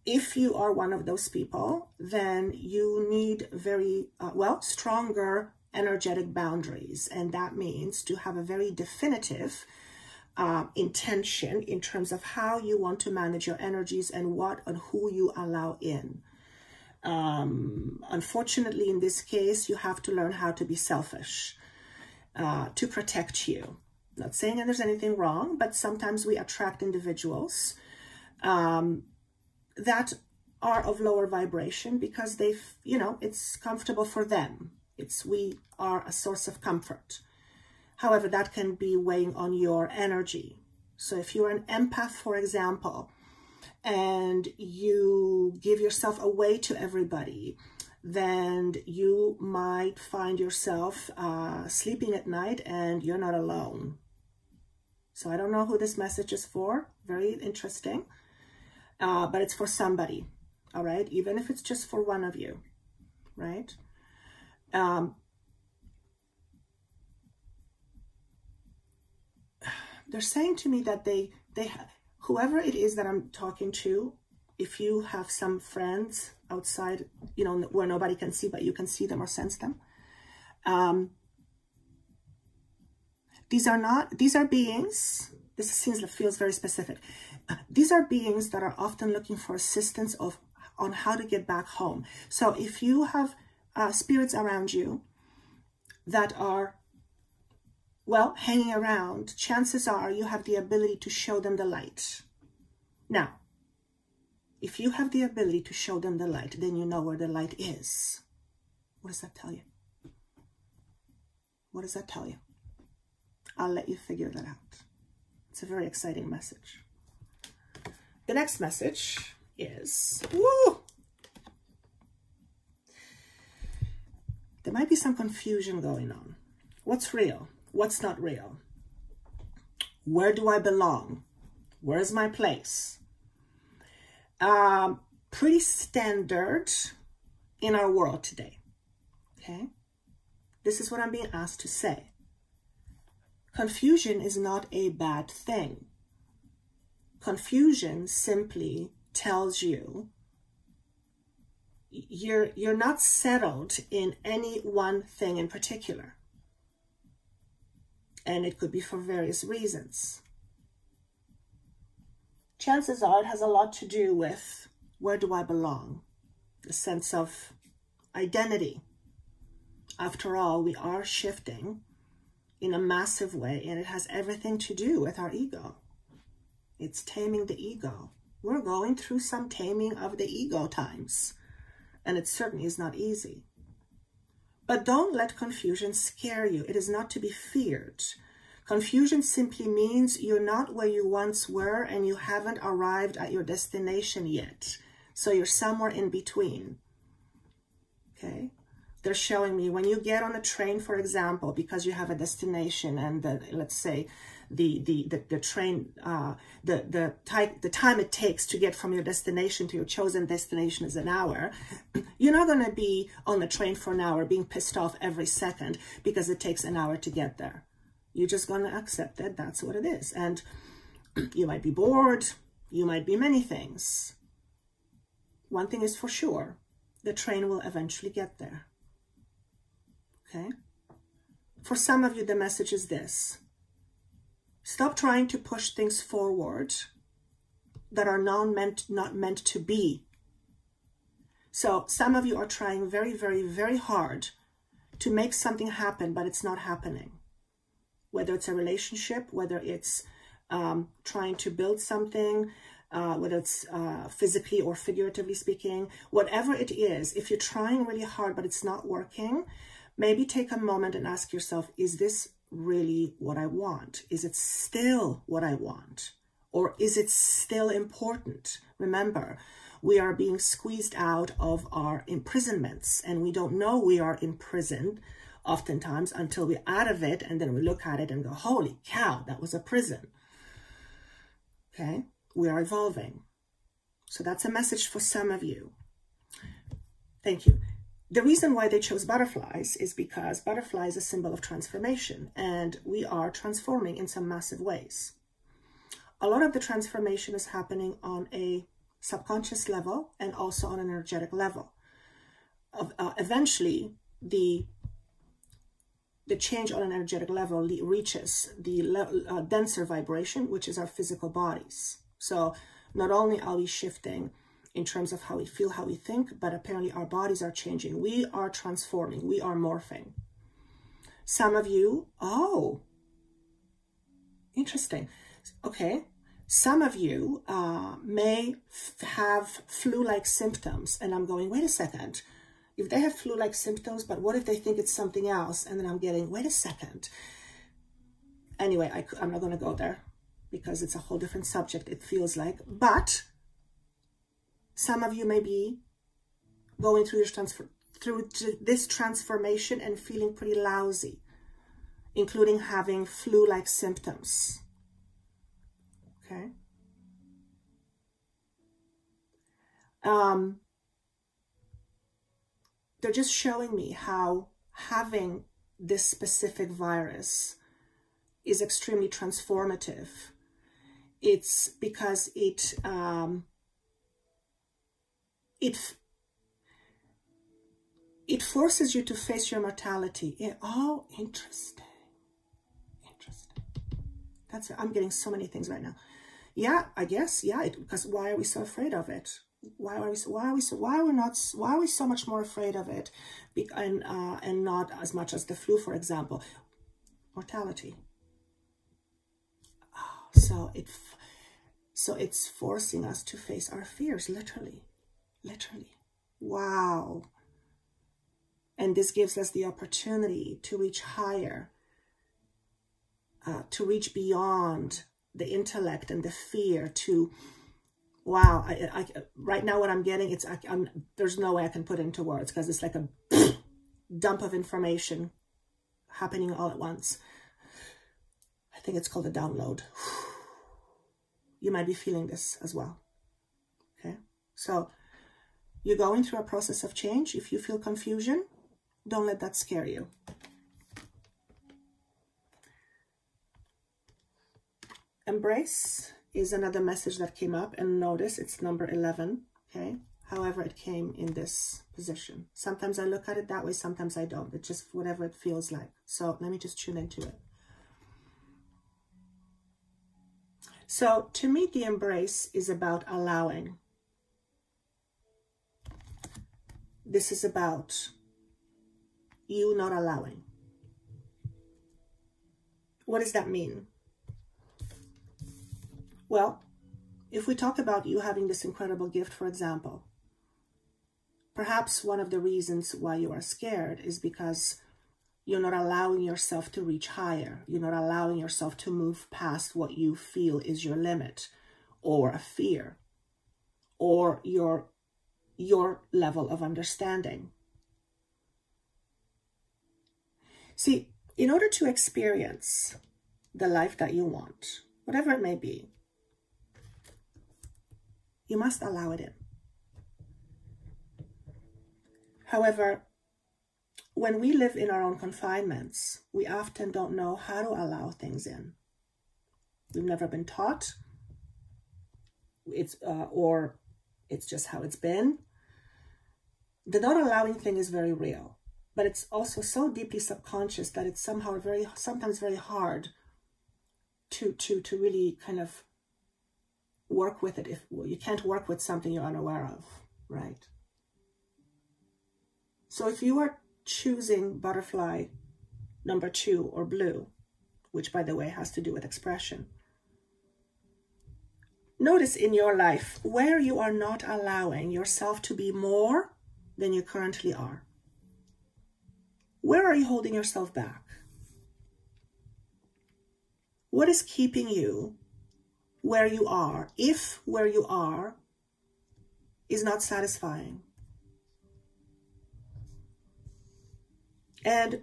If you are one of those people, then you need very, stronger energetic boundaries. And that means to have a very definitive intention in terms of how you want to manage your energies and what and who you allow in. Unfortunately, in this case, you have to learn how to be selfish to protect you. Not saying that there's anything wrong, but sometimes we attract individuals that are of lower vibration because they've, it's comfortable for them. We are a source of comfort. However, that can be weighing on your energy. So if you're an empath, for example, and you give yourself away to everybody, then you might find yourself sleeping at night and you're not alone. So I don't know who this message is for. Very interesting. But it's for somebody, all right? Even if it's just for one of you, right? They're saying to me that whoever it is that I'm talking to, if you have some friends outside, you know, where nobody can see, but you can see them or sense them. These are beings, feels very specific. These are beings that are often looking for assistance on how to get back home. So if you have spirits around you that are, well, hanging around, chances are you have the ability to show them the light. Now, if you have the ability to show them the light, then you know where the light is. What does that tell you? What does that tell you? I'll let you figure that out. It's a very exciting message. The next message is, woo! There might be some confusion going on. What's real? What's not real? Where do I belong? Where's my place? Pretty standard in our world today, okay? This is what I'm being asked to say. Confusion is not a bad thing. Confusion simply tells you you're not settled in any one thing in particular. And it could be for various reasons. Chances are it has a lot to do with where do I belong? The sense of identity. After all, we are shifting in a massive way, and it has everything to do with our ego. It's taming the ego. We're going through some taming of the ego times, and it certainly is not easy. But don't let confusion scare you. It is not to be feared. Confusion simply means you're not where you once were and you haven't arrived at your destination yet. So you're somewhere in between. Okay? They're showing me when you get on a train, for example, because you have a destination and let's say the train, the time it takes to get from your destination to your chosen destination is an hour. You're not going to be on the train for an hour being pissed off every second because it takes an hour to get there. You're just going to accept that that's what it is. And you might be bored. You might be many things. One thing is for sure, the train will eventually get there. Okay? For some of you, the message is this. Stop trying to push things forward that are not meant to be. So some of you are trying very, very, very hard to make something happen, but it's not happening. Whether it's a relationship, whether it's trying to build something, whether it's physically or figuratively speaking, whatever it is, if you're trying really hard but it's not working, maybe take a moment and ask yourself, is this really what I want? Is it still what I want? Or is it still important? Remember, we are being squeezed out of our imprisonments, and we don't know we are imprisoned oftentimes until we're out of it, and then we look at it and go, holy cow, that was a prison. Okay? We are evolving. So that's a message for some of you. Thank you. The reason why they chose butterflies is because butterfly is a symbol of transformation, and we are transforming in some massive ways. A lot of the transformation is happening on a subconscious level and also on an energetic level. Eventually, the change on an energetic level reaches the denser vibration, which is our physical bodies. So not only are we shifting in terms of how we feel, how we think, but apparently our bodies are changing. We are transforming. We are morphing. Some of you, oh, interesting. Okay. Some of you may have flu-like symptoms, and I'm going, wait a second. If they have flu-like symptoms, but what if they think it's something else? And then I'm getting, wait a second. Anyway, I'm not going to go there because it's a whole different subject, it feels like. But Some of you may be going through this transformation and feeling pretty lousy, including having flu-like symptoms. Okay. They're just showing me how having this specific virus is extremely transformative. It's because it forces you to face your mortality. Oh, interesting. Interesting. I'm getting so many things right now. Yeah, I guess. Yeah, because why are we so afraid of it? Why are we so much more afraid of it, and not as much as the flu, for example? Mortality. Oh, so it's forcing us to face our fears, literally. Wow. And this gives us the opportunity to reach higher, to reach beyond the intellect and the fear, to, wow, right now what I'm getting, there's no way I can put it into words, because it's like a dump of information happening all at once. I think it's called a download. You might be feeling this as well. Okay, so you're going through a process of change. If you feel confusion, don't let that scare you. Embrace is another message that came up, and notice it's number 11, okay? However, it came in this position. Sometimes I look at it that way, sometimes I don't. It's just whatever it feels like. So let me just tune into it. So to me, the embrace is about allowing. This is about you not allowing. What does that mean? Well, if we talk about you having this incredible gift, for example, perhaps one of the reasons why you are scared is because you're not allowing yourself to reach higher. You're not allowing yourself to move past what you feel is your limit, or a fear, or your level of understanding. See, in order to experience the life that you want, whatever it may be, you must allow it in. However, when we live in our own confinements, we often don't know how to allow things in. We've never been taught. Or it's just how it's been. The not allowing thing is very real, but it's also so deeply subconscious that it's somehow sometimes very hard to really kind of work with it. If you can't work with something you're unaware of, right? So if you are choosing butterfly number 2 or blue, which by the way has to do with expression, notice in your life where you are not allowing yourself to be more than you currently are. Where are you holding yourself back? What is keeping you where you are, if where you are is not satisfying? And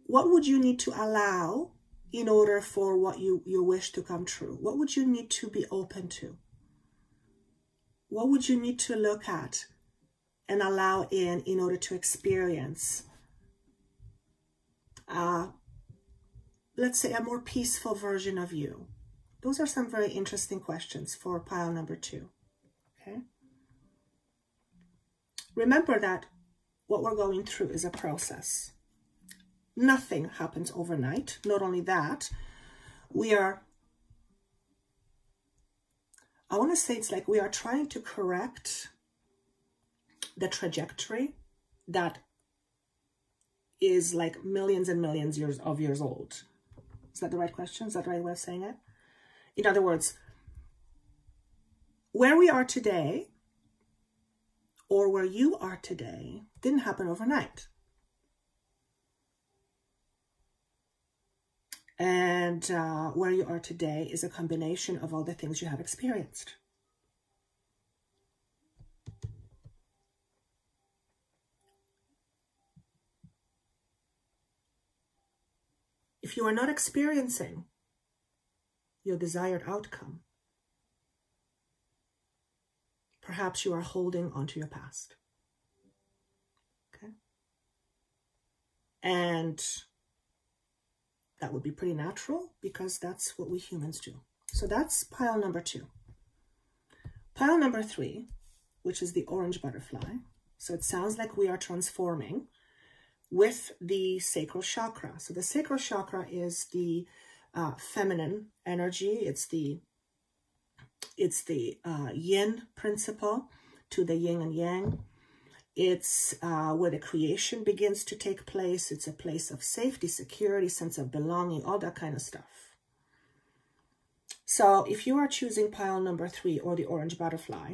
what would you need to allow in order for what you wish to come true? What would you need to be open to? What would you need to look at and allow in order to experience, let's say, a more peaceful version of you? Those are some very interesting questions for pile number 2, okay? Remember that what we're going through is a process. Nothing happens overnight. Not only that, I want to say it's like we are trying to correct the trajectory that is like millions and millions of years old. Is that the right question? Is that the right way of saying it? In other words, where we are today, or where you are today, didn't happen overnight. And where you are today is a combination of all the things you have experienced. if you are not experiencing your desired outcome, perhaps you are holding onto your past. Okay? And that would be pretty natural because that's what we humans do. So that's pile number 2. Pile number 3, which is the orange butterfly. So it sounds like we are transforming with the sacral chakra. So the sacral chakra is the feminine energy. It's the yin principle to the yin and yang. It's where the creation begins to take place. It's a place of safety, security, sense of belonging, all that kind of stuff. So if you are choosing pile number 3 or the orange butterfly,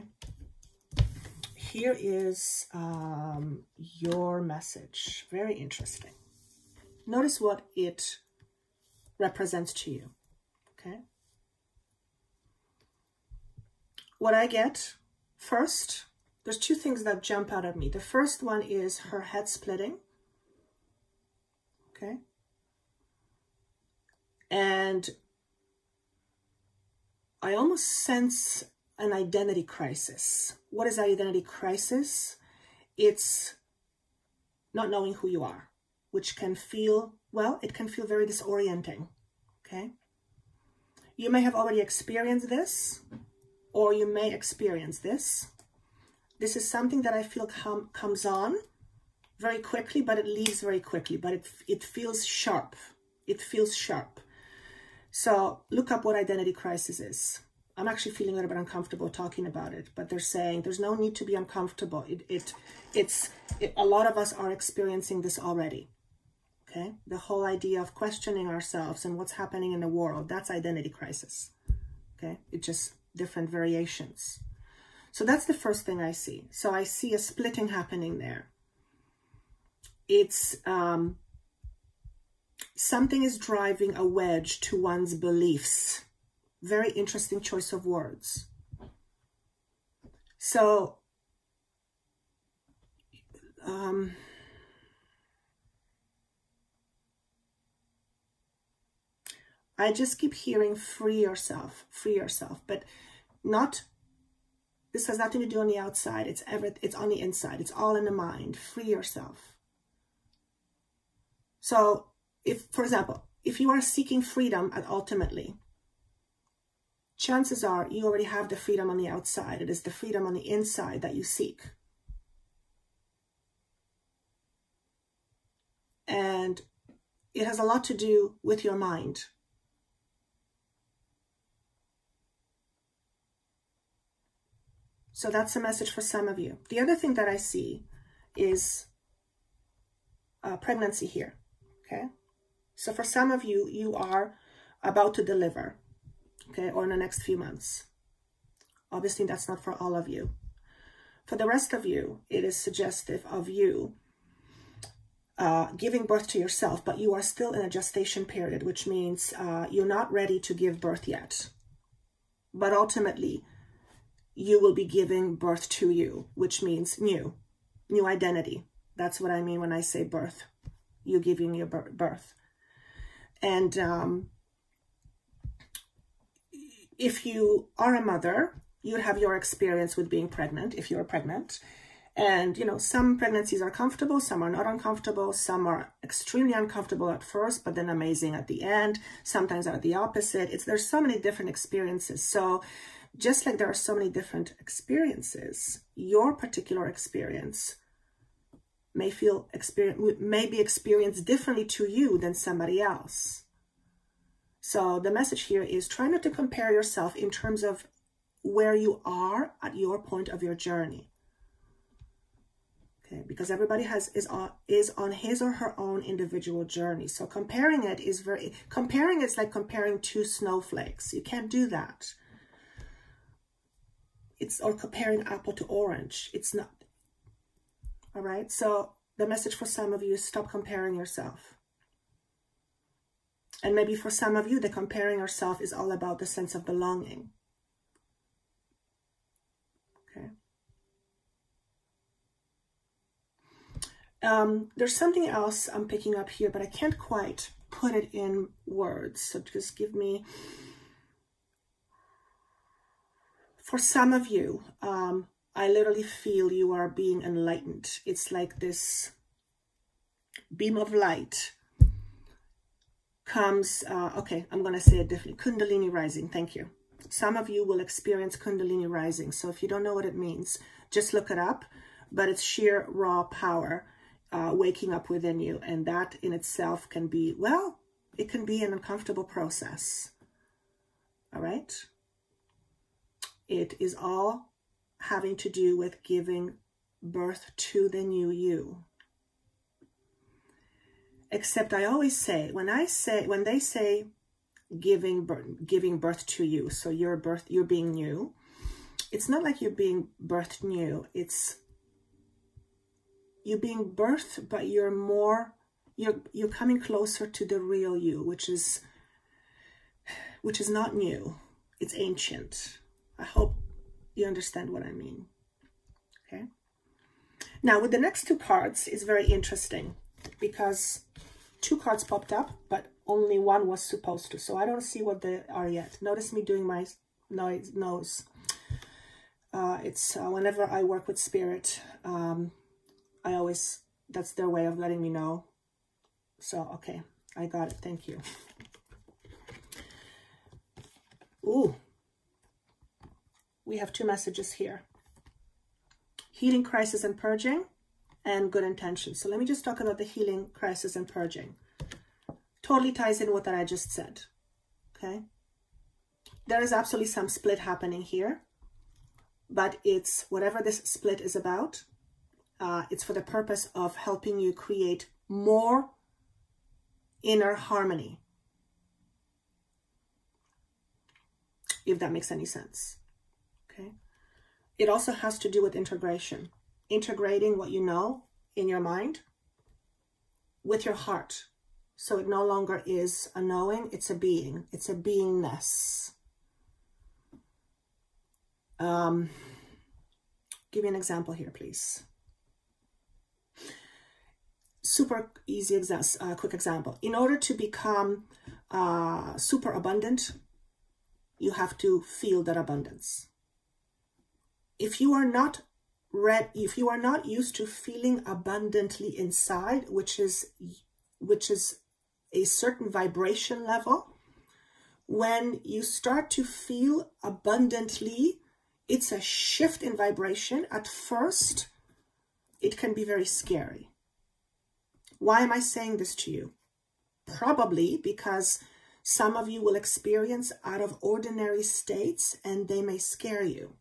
here is your message. Very interesting. Notice what it represents to you. Okay. What I get first, there's 2 things that jump out at me. The first one is her head splitting. Okay. And I almost sense an identity crisis. What is identity crisis? It's not knowing who you are, which can feel, well, it can feel very disorienting. Okay. You may have already experienced this, or you may experience this. This is something that I feel comes on very quickly, but it leaves very quickly, but it feels sharp. It feels sharp. So look up what identity crisis is. I'm actually feeling a little bit uncomfortable talking about it, but they're saying there's no need to be uncomfortable. A lot of us are experiencing this already. Okay. The whole idea of questioning ourselves and what's happening in the world, that's identity crisis. Okay. It's just different variations. So that's the first thing I see. So I see a splitting happening there. It's something is driving a wedge to one's beliefs. Very interesting choice of words. So I just keep hearing free yourself, but not, this has nothing to do on the outside. It's on the inside. It's all in the mind. Free yourself. So if, for example, if you are seeking freedom ultimately, chances are you already have the freedom on the outside. It is the freedom on the inside that you seek. And it has a lot to do with your mind. So that's a message for some of you. The other thing that I see is pregnancy here. Okay. So for some of you, you are about to deliver. Okay, or in the next few months. Obviously, that's not for all of you. For the rest of you, it is suggestive of you giving birth to yourself, but you are still in a gestation period, which means you're not ready to give birth yet. But ultimately, you will be giving birth to you, which means new identity. That's what I mean when I say birth. You giving your birth. And if you are a mother, you would have your experience with being pregnant, if you're pregnant. And, you know, some pregnancies are comfortable, some are not uncomfortable, some are extremely uncomfortable at first, but then amazing at the end. Sometimes are the opposite. There's so many different experiences. So just like there are so many different experiences, your particular experience may be experienced differently to you than somebody else. So the message here is try not to compare yourself in terms of where you are at your point of your journey. Okay, because everybody is on his or her own individual journey. So comparing it is like comparing 2 snowflakes. You can't do that. Or comparing apple to orange. It's not. All right. So the message for some of you is stop comparing yourself. And maybe for some of you, the comparing yourself is all about the sense of belonging. Okay. There's something else I'm picking up here, but I can't quite put it in words. So just give me, for some of you, I literally feel you are being enlightened. It's like this beam of light comes, okay, I'm going to say it differently. Kundalini rising, thank you. Some of you will experience Kundalini rising. So if you don't know what it means, just look it up. But it's sheer raw power waking up within you. And that in itself can be, well, it can be an uncomfortable process. All right? It is all having to do with giving birth to the new you. Except I always say, when they say giving birth to you, so you're being new, it's not like you're being birthed new. It's you're being birthed, but you're coming closer to the real you, which is not new. It's ancient. I hope you understand what I mean. Okay. Now with the next two cards is very interesting because two cards popped up, but only one was supposed to. So I don't see what they are yet. Notice me doing my nose. It's whenever I work with spirit, that's their way of letting me know. So, okay, I got it. Thank you. Ooh. We have two messages here. Healing, crisis, and purging, and good intentions. So let me just talk about the healing, crisis, and purging. Totally ties in with what I just said. Okay. There is absolutely some split happening here, but it's whatever this split is about. It's for the purpose of helping you create more inner harmony. If that makes any sense. Okay. It also has to do with integration. Integrating what you know in your mind with your heart. So it no longer is a knowing, it's a being. It's a beingness. Give me an example here, please. Super easy quick example. In order to become super abundant, you have to feel that abundance. If you are not used to feeling abundantly inside, which is a certain vibration level, when you start to feel abundantly, it's a shift in vibration. At first, it can be very scary. Why am I saying this to you? Probably because some of you will experience out of ordinary states and they may scare you.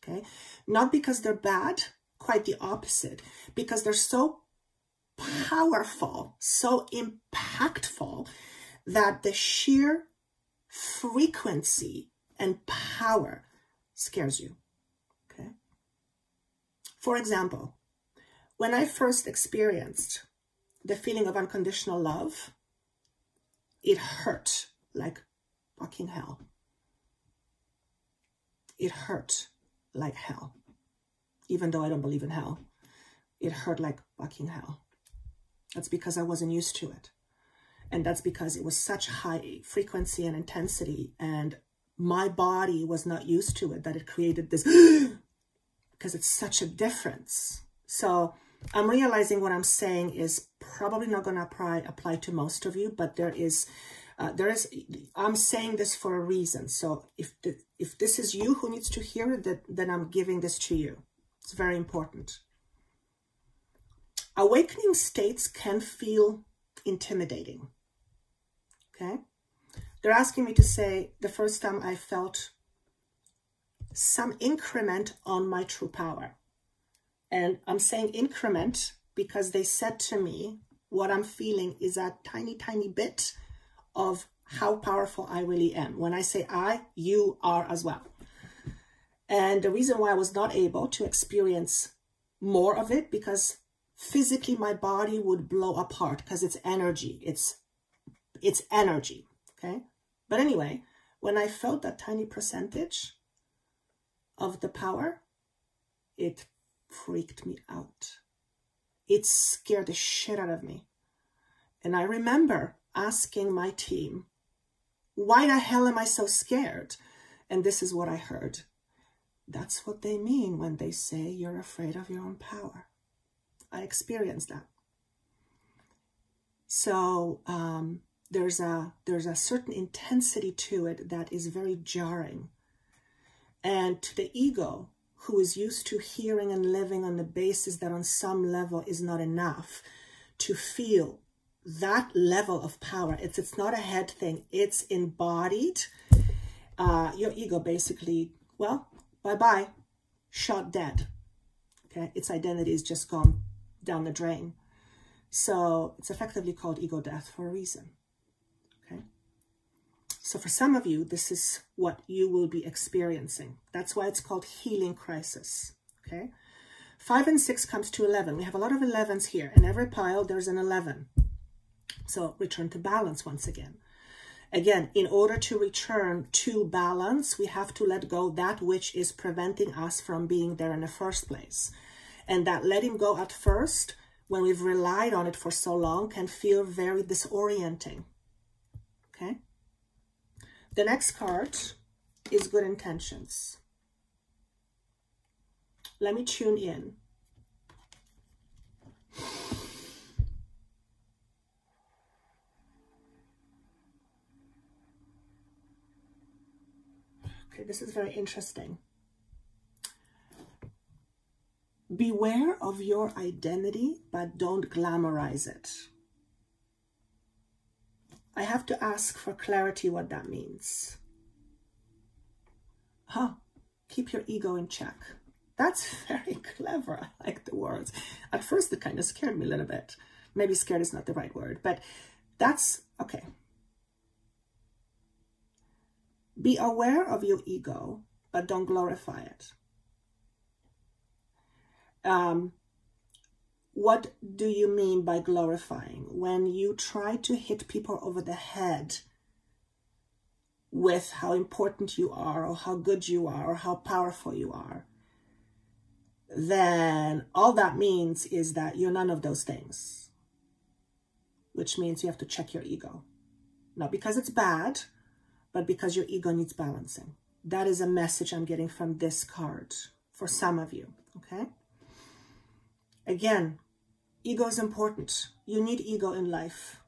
Okay? Not because they're bad, quite the opposite. Because they're so powerful, so impactful that the sheer frequency and power scares you. Okay? For example, when I first experienced the feeling of unconditional love, it hurt like fucking hell. It hurt like hell. Even though I don't believe in hell, it hurt like fucking hell. That's because I wasn't used to it. And that's because it was such high frequency and intensity, and my body was not used to it, that it created this, because it's such a difference. So I'm realizing what I'm saying is probably not going to apply to most of you, but I'm saying this for a reason. So if this is you who needs to hear it, then I'm giving this to you. It's very important. Awakening states can feel intimidating. Okay? They're asking me to say the first time I felt some increment on my true power. And I'm saying increment because they said to me, what I'm feeling is a tiny, tiny bit of how powerful I really am. When I say I, you are as well. And the reason why I was not able to experience more of it, because physically my body would blow apart because it's energy. It's energy, okay? But anyway, when I felt that tiny percentage of the power, it freaked me out. It scared the shit out of me. And I remember asking my team, why the hell am I so scared? And this is what I heard. That's what they mean when they say you're afraid of your own power. I experienced that. So there's a certain intensity to it that is very jarring. And to the ego, who is used to hearing and living on the basis that on some level is not enough, to feel that level of power, it's not a head thing, it's embodied. Your ego basically, well, bye-bye, shot dead. Okay, its identity is just gone down the drain. So it's effectively called ego death for a reason. Okay, so for some of you, this is what you will be experiencing. That's why it's called healing crisis. Okay, 5 and 6 comes to 11. We have a lot of 11s here. In every pile, there's an 11. So return to balance once again. Again, in order to return to balance, we have to let go that which is preventing us from being there in the first place. And that letting go at first, when we've relied on it for so long, can feel very disorienting. Okay? The next card is good intentions. Let me tune in. Okay, this is very interesting. Beware of your identity, but don't glamorize it. I have to ask for clarity what that means. Keep your ego in check. That's very clever. I like the words. At first, it kind of scared me a little bit. Maybe scared is not the right word, but that's okay. Be aware of your ego, but don't glorify it. What do you mean by glorifying? When you try to hit people over the head with how important you are, or how good you are, or how powerful you are, then all that means is that you're none of those things, which means you have to check your ego. Not because it's bad, but because your ego needs balancing. That is a message I'm getting from this card for some of you, okay? Again, ego is important. You need ego in life.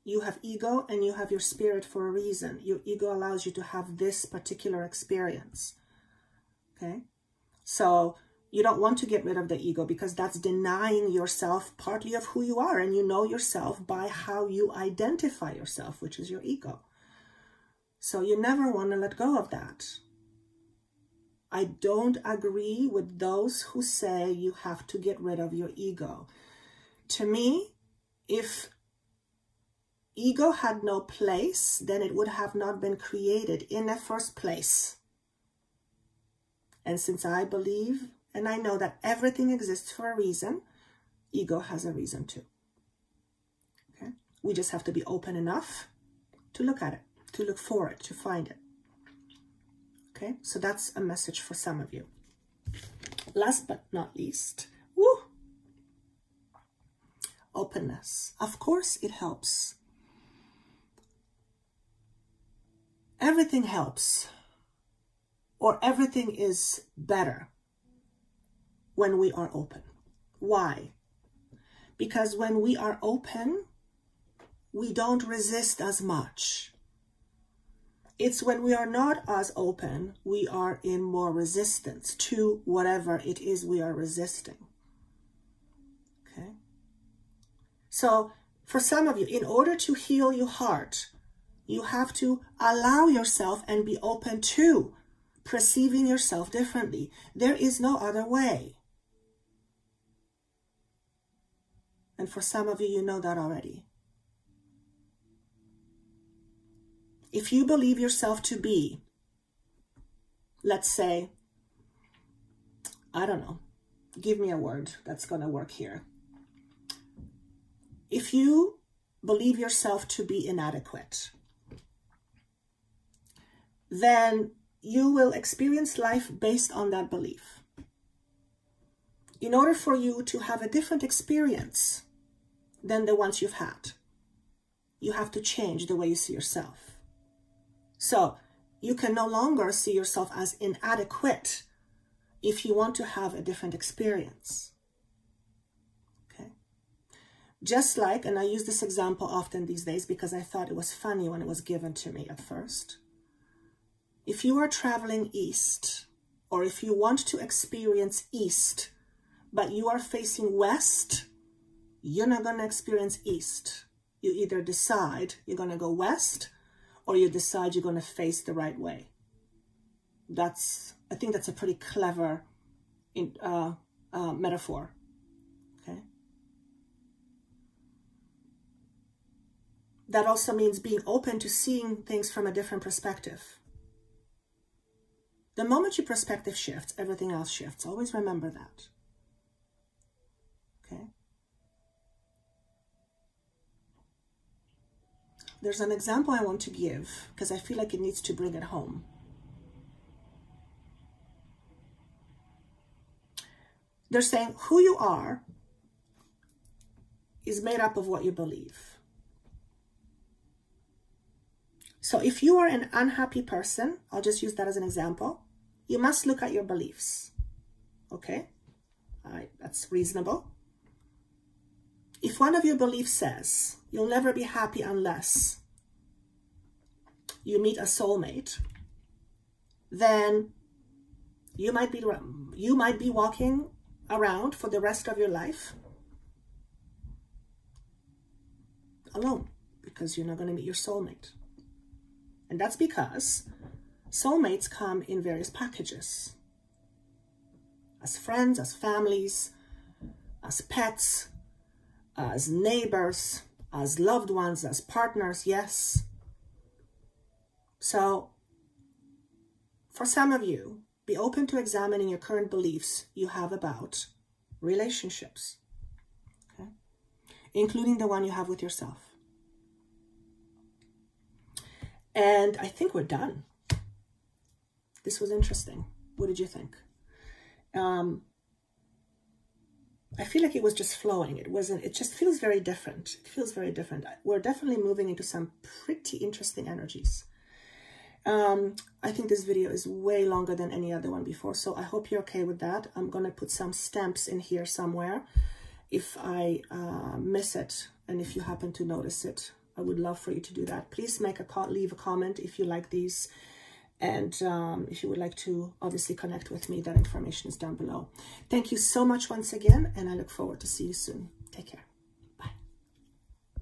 You have ego and you have your spirit for a reason. Your ego allows you to have this particular experience, okay? So you don't want to get rid of the ego because that's denying yourself partly of who you are, and you know yourself by how you identify yourself, which is your ego. So you never want to let go of that. I don't agree with those who say you have to get rid of your ego. To me, if ego had no place, then it would have not been created in the first place. And since I believe and I know that everything exists for a reason, ego has a reason too. Okay? We just have to be open enough to look at it, to look for it, to find it. Okay, so that's a message for some of you. Last but not least, openness. Of course it helps. Everything helps, or everything is better when we are open. Why? Because when we are open, we don't resist as much. It's when we are not as open, we are in more resistance to whatever it is we are resisting. Okay? So for some of you, in order to heal your heart, you have to allow yourself and be open to perceiving yourself differently. There is no other way. And for some of you, you know that already. If you believe yourself to be, let's say, I don't know, give me a word that's going to work here. If you believe yourself to be inadequate, then you will experience life based on that belief. In order for you to have a different experience than the ones you've had, you have to change the way you see yourself. So you can no longer see yourself as inadequate if you want to have a different experience. Okay? Just like, and I use this example often these days because I thought it was funny when it was given to me at first. If you are traveling east, or if you want to experience east, but you are facing west, you're not going to experience east. You either decide you're going to go west, or you decide you're going to face the right way. I think that's a pretty clever metaphor. Okay. That also means being open to seeing things from a different perspective. The moment your perspective shifts, everything else shifts. Always remember that. Okay. There's an example I want to give because I feel like it needs to bring it home. They're saying who you are is made up of what you believe. So if you are an unhappy person, I'll just use that as an example, you must look at your beliefs. Okay? All right, that's reasonable. If one of your beliefs says you'll never be happy unless you meet a soulmate, then you might be walking around for the rest of your life alone because you're not going to meet your soulmate. And that's because soulmates come in various packages. As friends, as families, as pets, as neighbors, as loved ones, as partners, yes. So, for some of you, be open to examining your current beliefs you have about relationships, okay? Including the one you have with yourself. And I think we're done. This was interesting. What did you think? I feel like it was just flowing. It just feels very different. It feels very different. We're definitely moving into some pretty interesting energies. I think this video is way longer than any other one before, so I hope you're okay with that. I'm going to put some stamps in here somewhere if I miss it, and if you happen to notice it, I would love for you to do that. Please leave a comment if you like these, and if you would like to obviously connect with me, that information is down below. Thank you so much once again, and I look forward to see you soon. Take care.